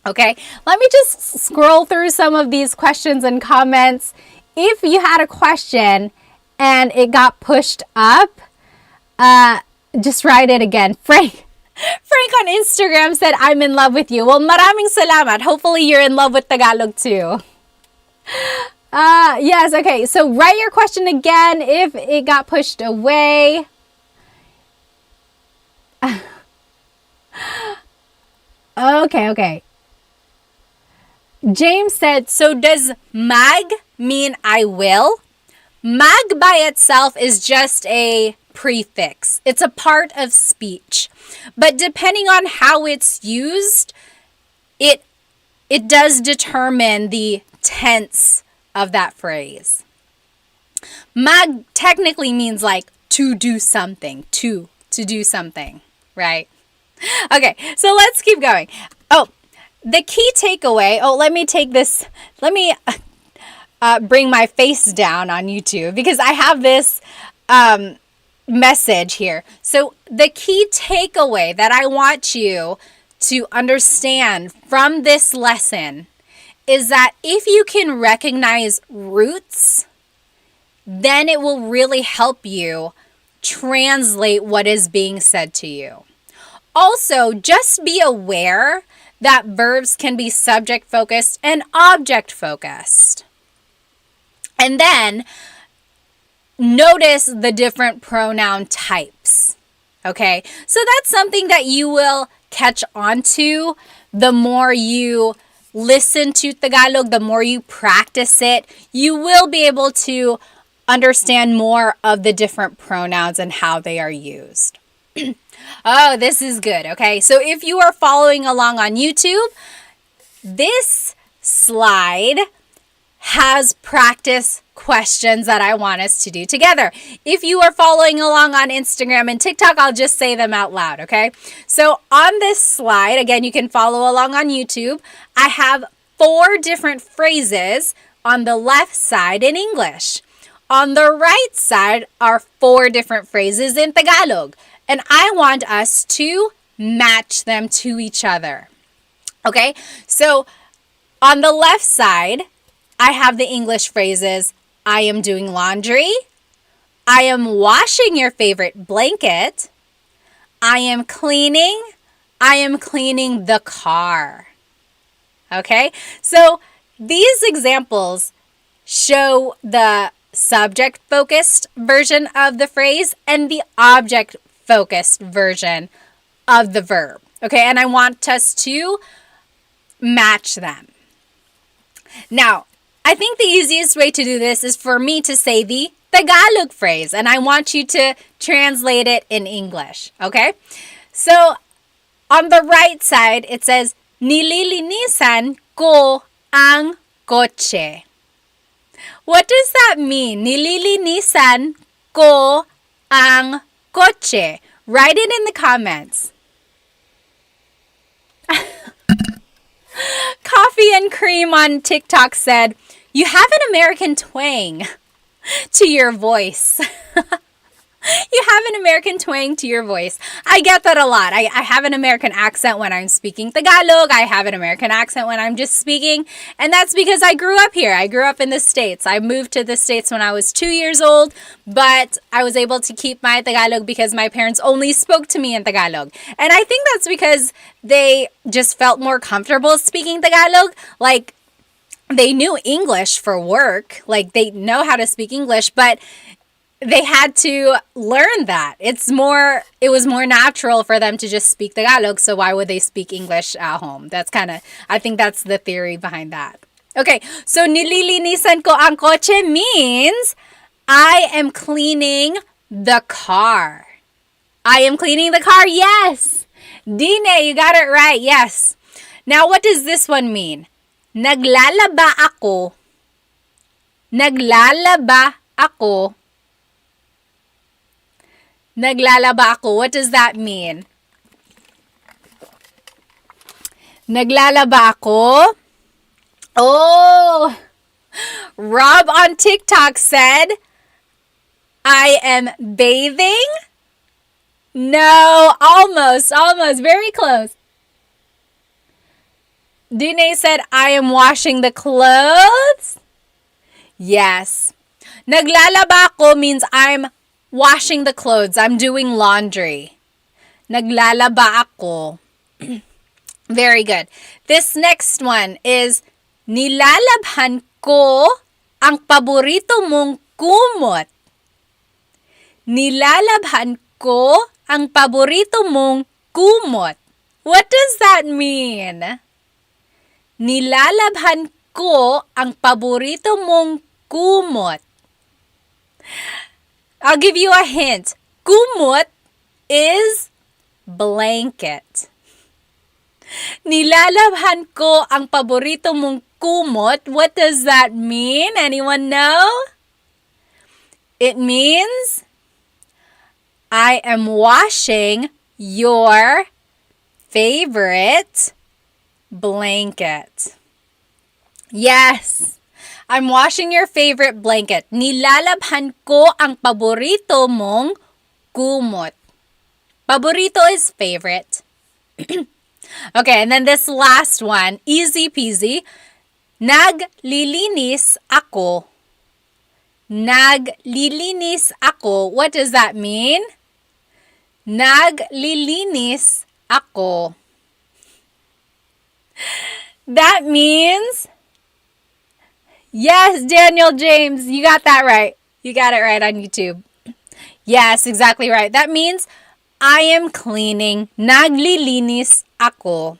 Okay, let me just scroll through some of these questions and comments. If you had a question and it got pushed up, just write it again. Frank on Instagram said, I'm in love with you. Well, maraming salamat. Hopefully you're in love with Tagalog too. Yes, okay. So write your question again if it got pushed away. Okay. James said, so does mag mean I will? Mag by itself is just a prefix. It's a part of speech. But depending on how it's used, it does determine the tense of that phrase. Mag technically means like to do something, to do something, right? Okay, so let's keep going. Oh, the key takeaway, let me take this, bring my face down on YouTube because I have this message here. So the key takeaway that I want you to understand from this lesson is that if you can recognize roots, then it will really help you translate what is being said to you. Also, just be aware that verbs can be subject focused and object focused. And then notice the different pronoun types. Okay, so that's something that you will catch on to the more you listen to Tagalog, the more you practice it. You will be able to understand more of the different pronouns and how they are used. Oh, this is good. Okay, so if you are following along on YouTube, this slide has practice questions that I want us to do together. If you are following along on Instagram and TikTok, I'll just say them out loud, okay? So on this slide, again, you can follow along on YouTube. I have 4 different phrases on the left side in English. On the right side are 4 different phrases in Tagalog. And I want us to match them to each other. Okay, so on the left side, I have the English phrases, I am doing laundry, I am washing your favorite blanket, I am cleaning the car. Okay, so these examples show the subject-focused version of the phrase and the object-focused version of the verb. Okay, and I want us to match them. Now, I think the easiest way to do this is for me to say the Tagalog phrase, and I want you to translate it in English. Okay? So, on the right side, it says, nililinisan ko ang kotse. What does that mean? Nililinisan ko ang kotse. Write it in the comments. Coffee and Cream on TikTok said, you have an American twang to your voice. You have an American twang to your voice. I get that a lot. I have an American accent when I'm speaking Tagalog. I have an American accent when I'm just speaking. And that's because I grew up here. I grew up in the States. I moved to the States when I was 2 years old, but I was able to keep my Tagalog because my parents only spoke to me in Tagalog. And I think that's because they just felt more comfortable speaking Tagalog. Like, they knew English for work. Like, they know how to speak English, but they had to learn that. It was more natural for them to just speak Tagalog, so why would they speak English at home? I think that's the theory behind that. Okay, so nililinisan ko ang kotse means I am cleaning the car. I am cleaning the car, yes. Dine, you got it right, yes. Now, what does this one mean? Naglalaba ako. Naglalaba ako. Naglalaba ako. What does that mean? Naglalaba ako. Oh, Rob on TikTok said, I am bathing. No, almost, very close. Dune said, I am washing the clothes. Yes. Naglalaba ako means I'm washing the clothes. I'm doing laundry. Naglalaba ako. Very good. This next one is, nilalabhan ko ang paborito mong kumot. Nilalabhan ko ang paborito mong kumot. What does that mean? Nilalabhan ko ang paborito mong kumot. I'll give you a hint. Kumot is blanket. Nilalabhan ko ang paborito mong kumot. What does that mean? Anyone know? It means I am washing your favorite blanket. Yes. I'm washing your favorite blanket. Nilalabhan ko ang paborito mong kumot. Paborito is favorite. Okay, and then this last one, easy peasy. Naglilinis ako. Naglilinis ako. What does that mean? Naglilinis ako. That means, yes, Daniel James, you got that right. You got it right on YouTube. Yes, exactly right. That means I am cleaning. Naglilinis ako.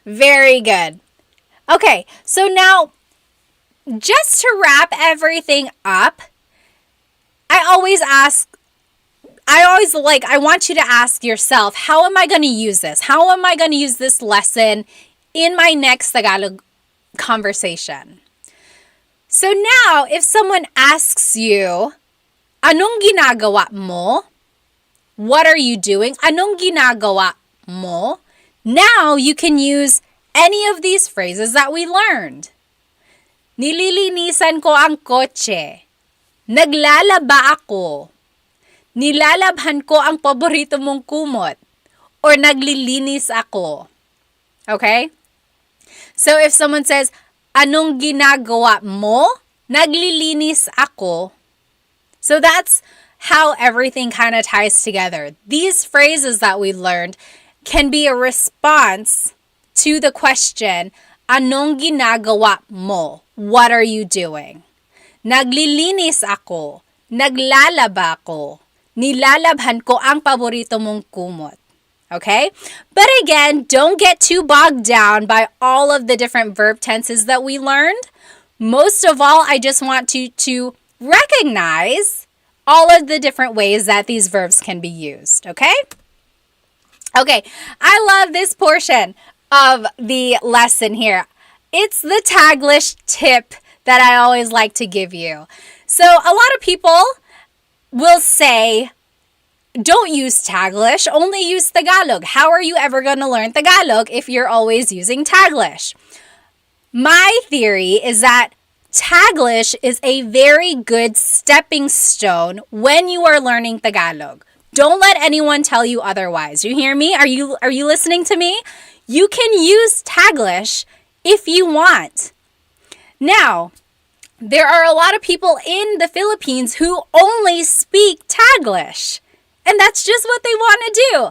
Very good. Okay, so now, just to wrap everything up, I want you to ask yourself, how am I going to use this? How am I going to use this lesson in my next Tagalog conversation? So now, if someone asks you, anong ginagawa mo? What are you doing? Anong ginagawa mo? Now you can use any of these phrases that we learned. Nililinisan ko ang kotse. Naglalaba ako. Nilalabhan ko ang paborito mong kumot. Or naglilinis ako. Okay? So if someone says, anong ginagawa mo? Naglilinis ako. So that's how everything kind of ties together. These phrases that we learned can be a response to the question, anong ginagawa mo? What are you doing? Naglilinis ako. Naglalaba ko. Nilalabhan ko ang paborito mong kumot. Okay? But again, don't get too bogged down by all of the different verb tenses that we learned. Most of all, I just want you to recognize all of the different ways that these verbs can be used. Okay? Okay, I love this portion of the lesson here. It's the Taglish tip that I always like to give you. So a lot of people will say, don't use Taglish, only use Tagalog. How are you ever going to learn Tagalog if you're always using Taglish? My theory is that Taglish is a very good stepping stone when you are learning Tagalog. Don't let anyone tell you otherwise. You hear me? Are you listening to me? You can use Taglish if you want. Now, there are a lot of people in the Philippines who only speak Taglish, and that's just what they want to do.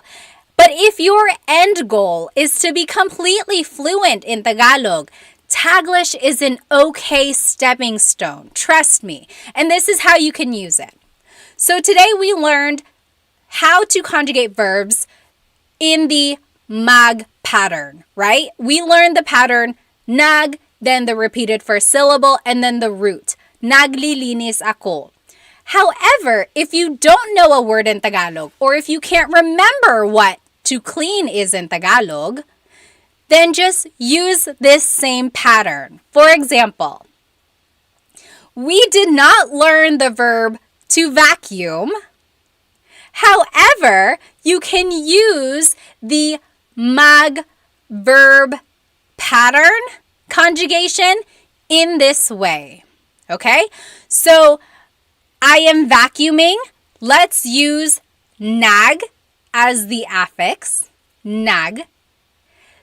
But if your end goal is to be completely fluent in Tagalog, Taglish is an okay stepping stone. Trust me. And this is how you can use it. So today we learned how to conjugate verbs in the mag pattern, right? We learned the pattern nag, then the repeated first syllable, and then the root. Naglilinis ako. However, if you don't know a word in Tagalog, or if you can't remember what to clean is in Tagalog, then just use this same pattern. For example, we did not learn the verb to vacuum. However, you can use the mag-verb pattern conjugation in this way. Okay? So, I am vacuuming. Let's use nag as the affix. Nag.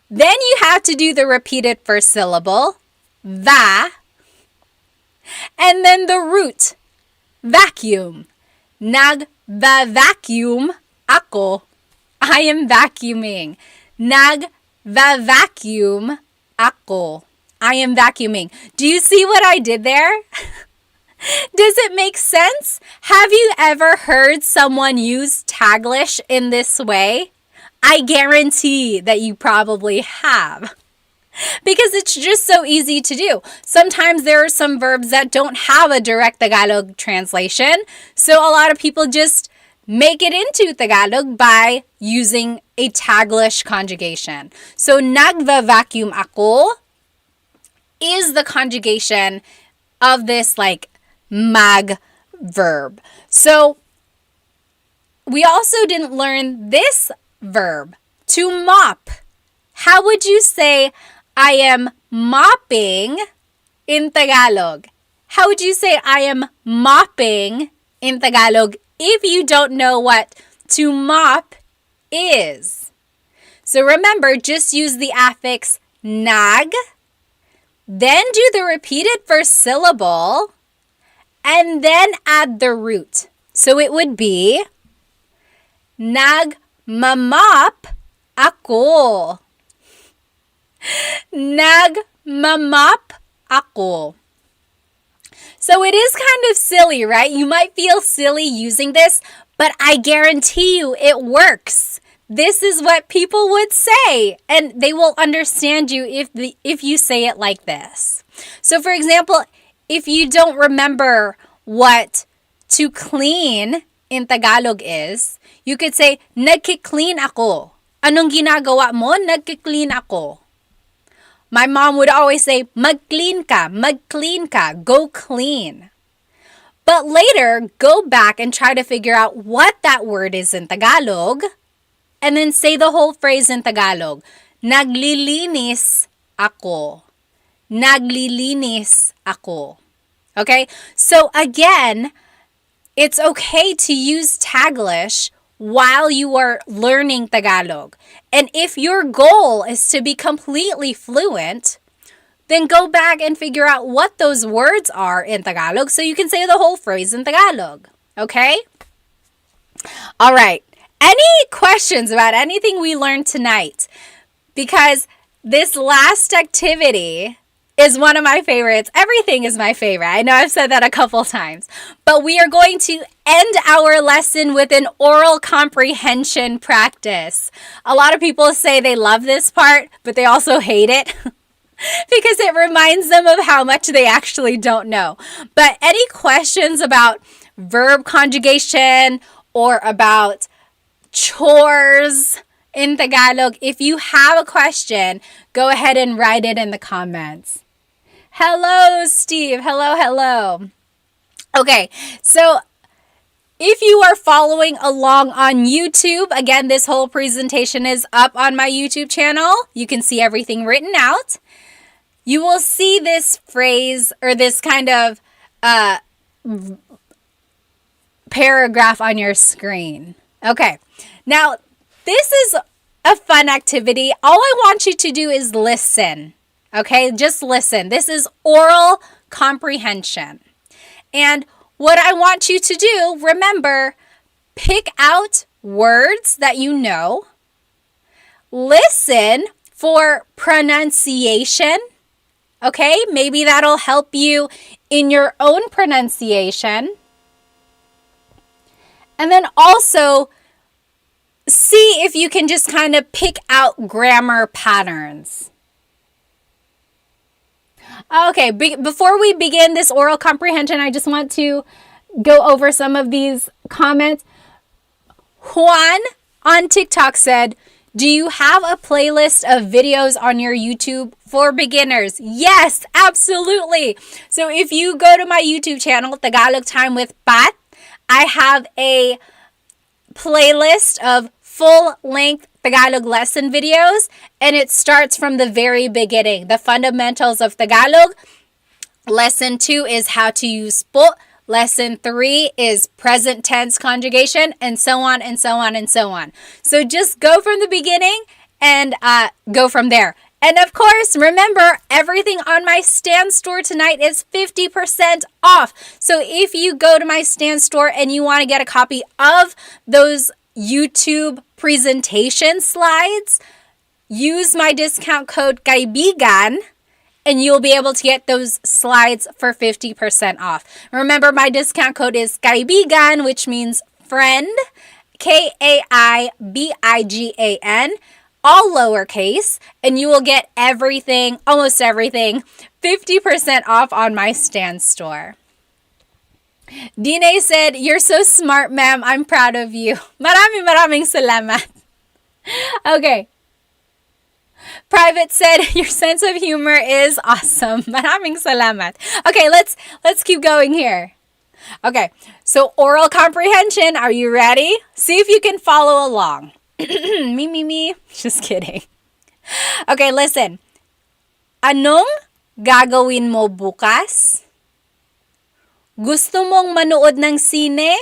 Then you have to do the repeated first syllable. Va. And then the root. Vacuum. Nag-va-vacuum ako. I am vacuuming. Nag-va-vacuum ako. I am vacuuming. Do you see what I did there? Does it make sense? Have you ever heard someone use Taglish in this way? I guarantee that you probably have. Because it's just so easy to do. Sometimes there are some verbs that don't have a direct Tagalog translation. So a lot of people just make it into Tagalog by using a Taglish conjugation. So nagva-vacuum ako is the conjugation of this mag-verb. So we also didn't learn this verb, to mop. How would you say I am mopping in Tagalog? How would you say I am mopping in Tagalog if you don't know what to mop is? So remember, just use the affix nag, then do the repeated first syllable, and then add the root. So it would be nagmamop ako. Nagmamop ako. So it is kind of silly, right? You might feel silly using this, but I guarantee you it works. This is what people would say, and they will understand you if you say it like this. So for example, if you don't remember what to clean in Tagalog is, you could say, nagki-clean ako. Anong ginagawa mo? Nagki-clean ako. My mom would always say, mag-clean ka, go clean. But later, go back and try to figure out what that word is in Tagalog, and then say the whole phrase in Tagalog. Naglilinis ako. Naglilinis ako. Okay? So again, it's okay to use Taglish while you are learning Tagalog. And if your goal is to be completely fluent, then go back and figure out what those words are in Tagalog so you can say the whole phrase in Tagalog. Okay? All right. Any questions about anything we learned tonight? Because this last activity is one of my favorites. Everything is my favorite. I know I've said that a couple times. But we are going to end our lesson with an oral comprehension practice. A lot of people say they love this part, but they also hate it because it reminds them of how much they actually don't know. But any questions about verb conjugation or about chores in Tagalog, if you have a question, go ahead and write it in the comments. Hello, Steve. Hello. Okay, so if you are following along on YouTube, again, this whole presentation is up on my YouTube channel. You can see everything written out. You will see this phrase or this kind of paragraph on your screen. Okay, now this is a fun activity. All I want you to do is listen. Okay, just listen. This is oral comprehension. And what I want you to do, remember, pick out words that you know. Listen for pronunciation. Okay, maybe that'll help you in your own pronunciation. And then also see if you can just kind of pick out grammar patterns. Okay, before we begin this oral comprehension, I just want to go over some of these comments. Juan on TikTok said, do you have a playlist of videos on your YouTube for beginners? Yes, absolutely. So if you go to my YouTube channel, Tagalog Time with Pat, I have a playlist of full-length Tagalog lesson videos, and it starts from the very beginning. The fundamentals of Tagalog. Lesson 2 is how to use po. Lesson 3 is present tense conjugation, and so on and so on and so on. So just go from the beginning and go from there. And of course, remember, everything on my Stan store tonight is 50% off. So if you go to my Stan store and you want to get a copy of those YouTube presentation slides, use my discount code KAIBIGAN and you'll be able to get those slides for 50% off. Remember, my discount code is KAIBIGAN, which means friend, KAIBIGAN, all lowercase, and you will get everything, almost everything, 50% off on my Stan store. Dine said, you're so smart, ma'am. I'm proud of you. Maraming salamat. Okay. Private said, your sense of humor is awesome. Maraming salamat. Okay, let's keep going here. Okay, so oral comprehension. Are you ready? See if you can follow along. Me. Just kidding. Okay, listen. Anong gagawin mo bukas? Gusto mong manood ng sine?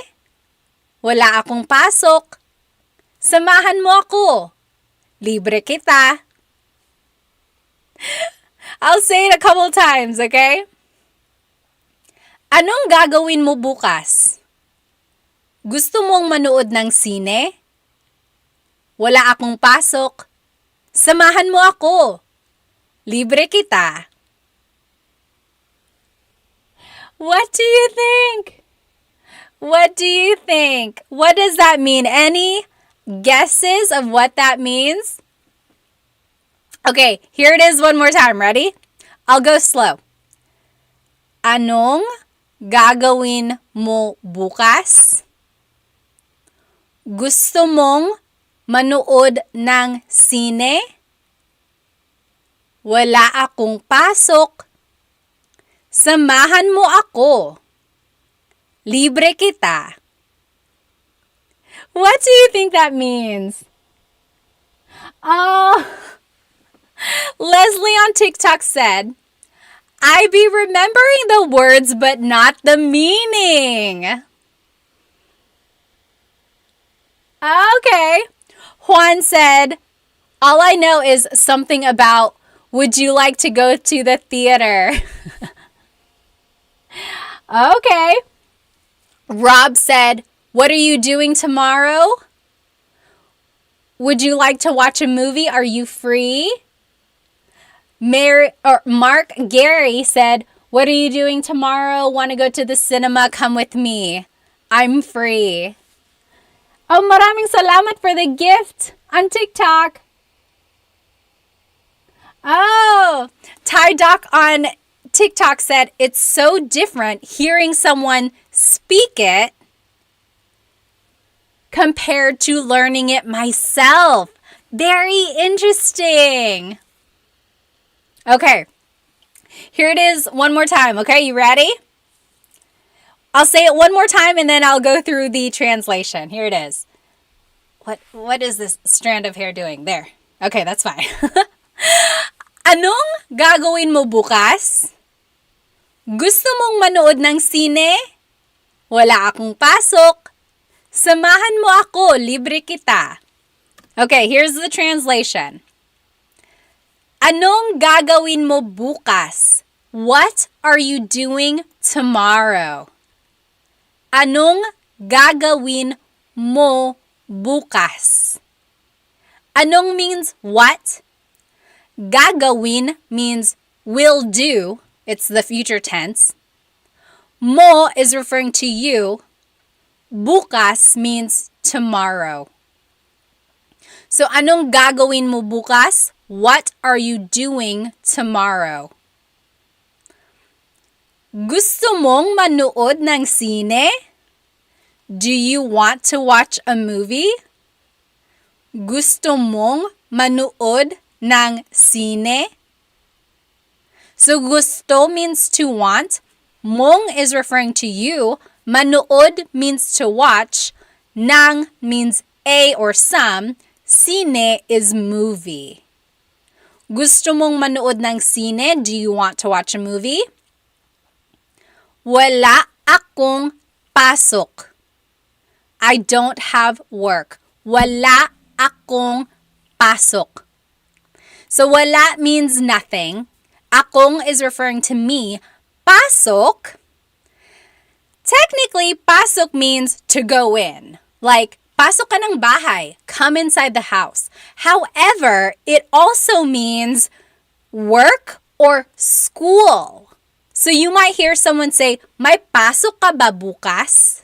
Wala akong pasok. Samahan mo ako. Libre kita. I'll say it a couple times, okay? Anong gagawin mo bukas? Gusto mong manood ng sine? Wala akong pasok. Samahan mo ako. Libre kita. What do you think? What do you think? What does that mean? Any guesses of what that means? Okay, here it is one more time. Ready? I'll go slow. Anong gagawin mo bukas? Gusto mong manood ng sine? Wala akong pasok. Samahan mo ako. Libre kita. What do you think that means? Oh, Leslie on TikTok said, I be remembering the words but not the meaning. Okay. Juan said, all I know is something about, would you like to go to the theater? Okay. Rob said, what are you doing tomorrow? Would you like to watch a movie? Are you free? Mark Gary said, "What are you doing tomorrow? Want to go to the cinema? Come with me. I'm free." Oh, maraming salamat for the gift on TikTok. Oh, Ty Doc on TikTok said, "It's so different hearing someone speak it compared to learning it myself." Very interesting. Okay, here it is one more time. Okay, you ready? I'll say it one more time and then I'll go through the translation. Here it is. What is this strand of hair doing? There. Okay, that's fine. Anong gagawin mo bukas? Gusto mong manood ng sine? Wala akong pasok. Samahan mo ako, libre kita. Okay, here's the translation. Anong gagawin mo bukas? What are you doing tomorrow? Anong gagawin mo bukas? Anong means what? Gagawin means will do. It's the future tense. Mo is referring to you. Bukas means tomorrow. So, anong gagawin mo bukas? What are you doing tomorrow? Gusto mong manood ng sine? Do you want to watch a movie? Gusto mong manood ng sine? So, gusto means to want. Mong is referring to you. Manood means to watch. Nang means a or some. Sine is movie. Gusto mong manood ng sine? Do you want to watch a movie? Wala akong pasok. I don't have work. Wala akong pasok. So wala means nothing. Akong is referring to me. Pasok, technically, pasok means to go in. Like, pasok ka ng bahay. Come inside the house. However, it also means work or school. So you might hear someone say, "May pasok ka ba bukas?"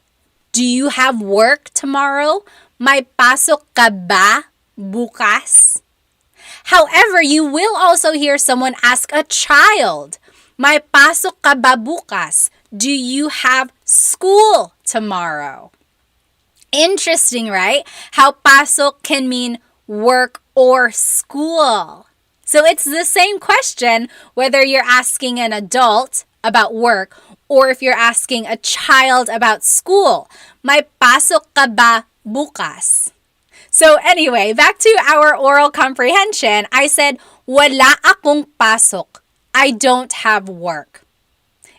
Do you have work tomorrow? May pasok ka ba bukas? However, you will also hear someone ask a child, "May pasok ka ba bukas?" Do you have school tomorrow? Interesting, right? How pasok can mean work or school. So it's the same question whether you're asking an adult about work or if you're asking a child about school. May pasok ka ba bukas? So anyway, back to our oral comprehension. I said, wala akong pasok. I don't have work.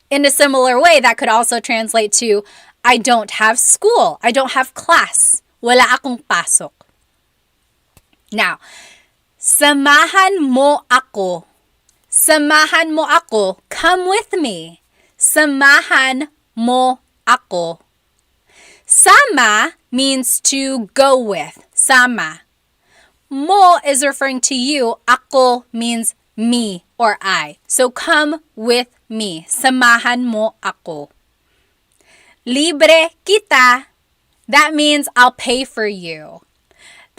In a similar way, that could also translate to, I don't have school. I don't have class. Wala akong pasok. Now, samahan mo ako. Samahan mo ako. Come with me. Samahan mo ako. Sama means to go with. Sama. Mo is referring to you. Ako means me or I. So come with me. Samahan mo ako. Libre kita. That means I'll pay for you.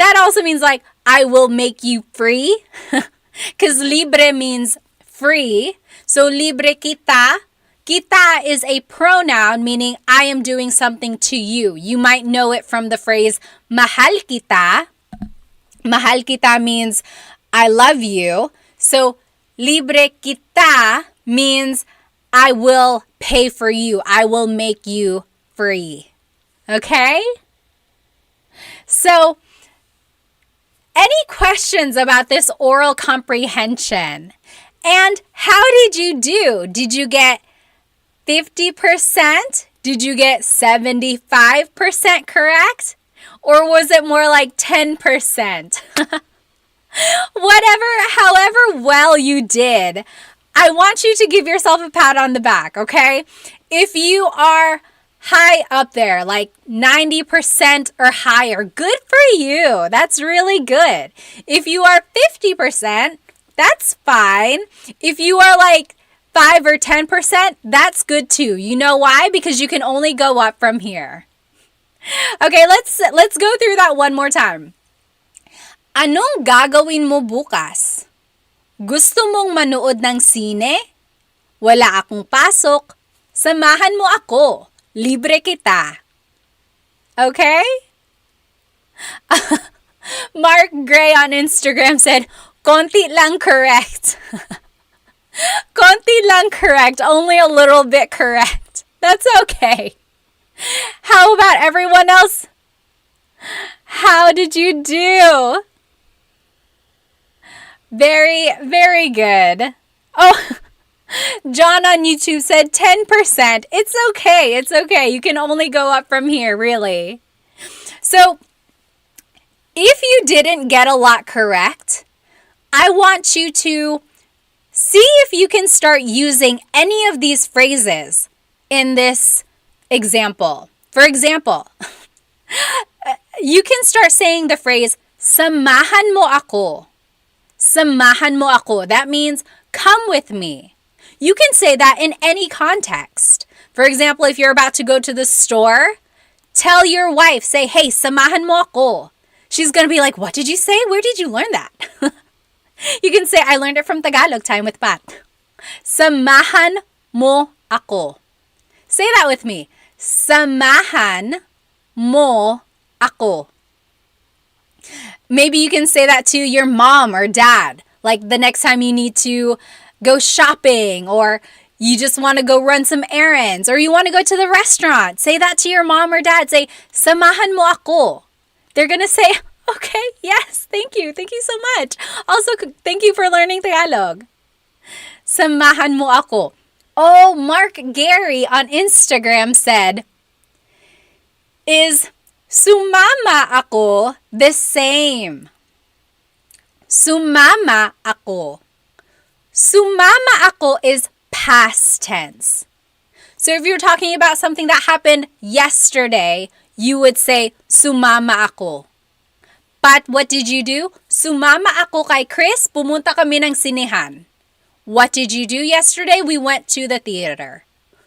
That also means like I will make you free. Because libre means free. So libre kita. Kita is a pronoun meaning I am doing something to you. You might know it from the phrase mahal kita. Mahal kita means I love you. So libre kita means I will pay for you. I will make you free. Okay? So, any questions about this oral comprehension? And how did you do? Did you get 50%? Did you get 75% correct? Or was it more like 10%? However well you did, I want you to give yourself a pat on the back, okay? If you are high up there, like 90% or higher, good for you. That's really good. If you are 50%, that's fine. If you are like 5 or 10%, that's good too. You know why? Because you can only go up from here. Okay, let's go through that one more time. Anong gagawin mo bukas? Gusto mong manood ng sine? Wala akong pasok. Samahan mo ako. Libre kita. Okay? Mark Gray on Instagram said, konti lang correct. Konti lang correct. Only a little bit correct. That's okay. How about everyone else? How did you do? Very, very good. Oh, John on YouTube said 10%. It's okay. It's okay. You can only go up from here, really. So, if you didn't get a lot correct, I want you to see if you can start using any of these phrases in this example. For example, you can start saying the phrase, samahan mo ako. Samahan mo ako. That means, come with me. You can say that in any context. For example, if you're about to go to the store, tell your wife, say, hey, samahan mo ako. She's going to be like, what did you say? Where did you learn that? You can say, I learned it from Tagalog Time with Pat. Samahan mo ako. Say that with me. Samahan mo ako. Maybe you can say that to your mom or dad. Like the next time you need to go shopping, or you just want to go run some errands, or you want to go to the restaurant. Say that to your mom or dad. Say, samahan mo ako. They're going to say, okay, yes, thank you. Thank you so much. Also, thank you for learning Tagalog. Samahan mo ako. Oh, Mark Gary on Instagram said, is sumama ako the same? Sumama ako. Sumama ako is past tense. So if you're talking about something that happened yesterday, you would say, sumama ako. But what did you do? Sumama ako kay Chris, pumunta kami ng sinehan. What did you do yesterday? We went to the theater.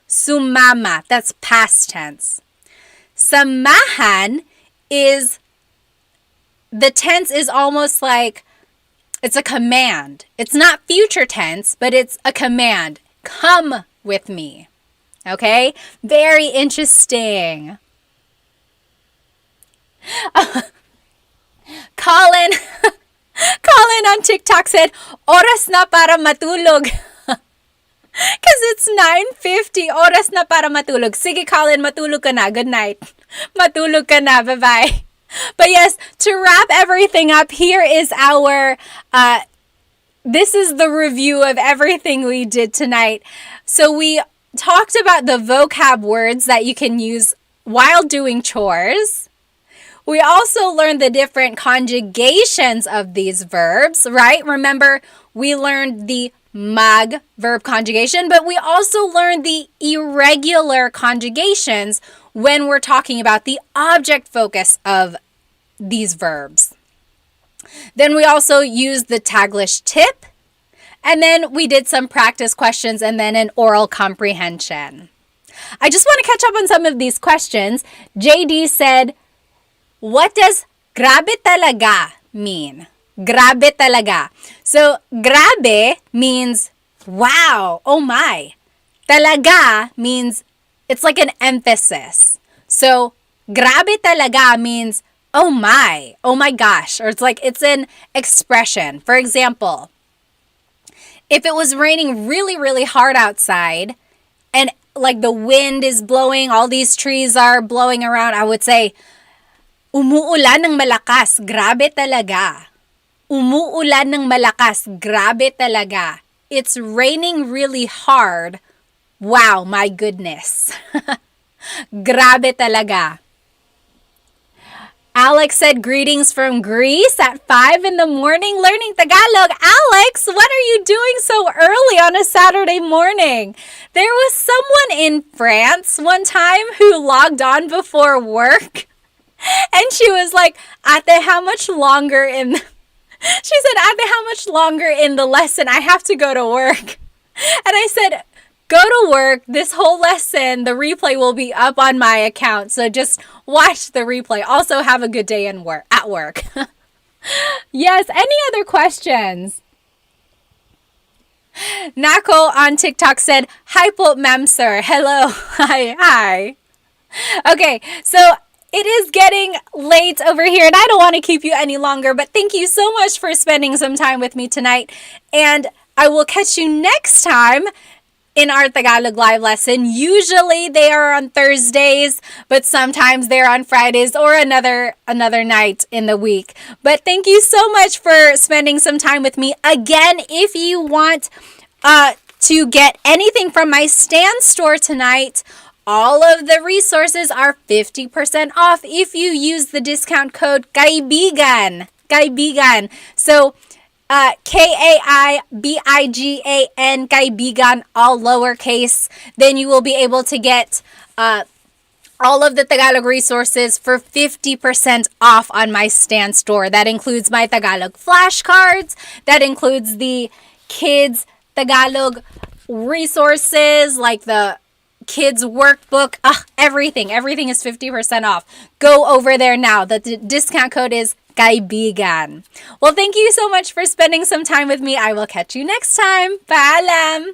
Sumama, that's past tense. Samahan is, the tense is almost like, it's a command. It's not future tense, but it's a command. Come with me. Okay? Very interesting. Colin on TikTok said, oras na para matulog. Because it's 9:50. Oras na para matulog. Sige, Colin, matulog ka na. Good night. Matulog ka na. Bye-bye. But yes, to wrap everything up, here is our, this is the review of everything we did tonight. So we talked about the vocab words that you can use while doing chores. We also learned the different conjugations of these verbs, right? Remember, we learned the mag-verb conjugation, but we also learned the irregular conjugations when we're talking about the object focus of these verbs. Then we also used the Taglish tip, and then we did some practice questions and then an oral comprehension. I just want to catch up on some of these questions. JD said, what does grabe talaga mean? Grabe talaga. So, grabe means wow, oh my. Talaga means it's like an emphasis. So, grabe talaga means oh my gosh, or it's like it's an expression. For example, if it was raining really, really hard outside and like the wind is blowing, all these trees are blowing around, I would say, umuulan ng malakas, grabe talaga. Umuulan ng malakas, grabe talaga. It's raining really hard. Wow, my goodness. Grabe talaga. Alex said greetings from Greece at 5 in the morning learning Tagalog. Alex, what are you doing so early on a Saturday morning? There was someone in France one time who logged on before work. And she was like, Ate, how much longer in She said, Ate, how much longer in the lesson? I have to go to work. And I said, go to work. This whole lesson, the replay will be up on my account. So just watch the replay. Also, have a good day at work. Yes, any other questions? Nako on TikTok said, hi po, ma'am sir. Hello. Hi. Okay, so it is getting late over here, and I don't want to keep you any longer, but thank you so much for spending some time with me tonight. And I will catch you next time in our Tagalog live lesson. Usually they are on Thursdays, but sometimes they're on Fridays or another night in the week. But thank you so much for spending some time with me. Again, if you want to get anything from my Stan store tonight, all of the resources are 50% off if you use the discount code KAIBIGAN. KAIBIGAN. So KAIBIGAN, Kaibigan, all lowercase. Then you will be able to get all of the Tagalog resources for 50% off on my Stan store. That includes my Tagalog flashcards. That includes the kids' Tagalog resources like the kids workbook, everything is 50% off. Go over there now. The discount code is Kaibigan. Well, thank you so much for spending some time with me. I will catch you next time. Paalam!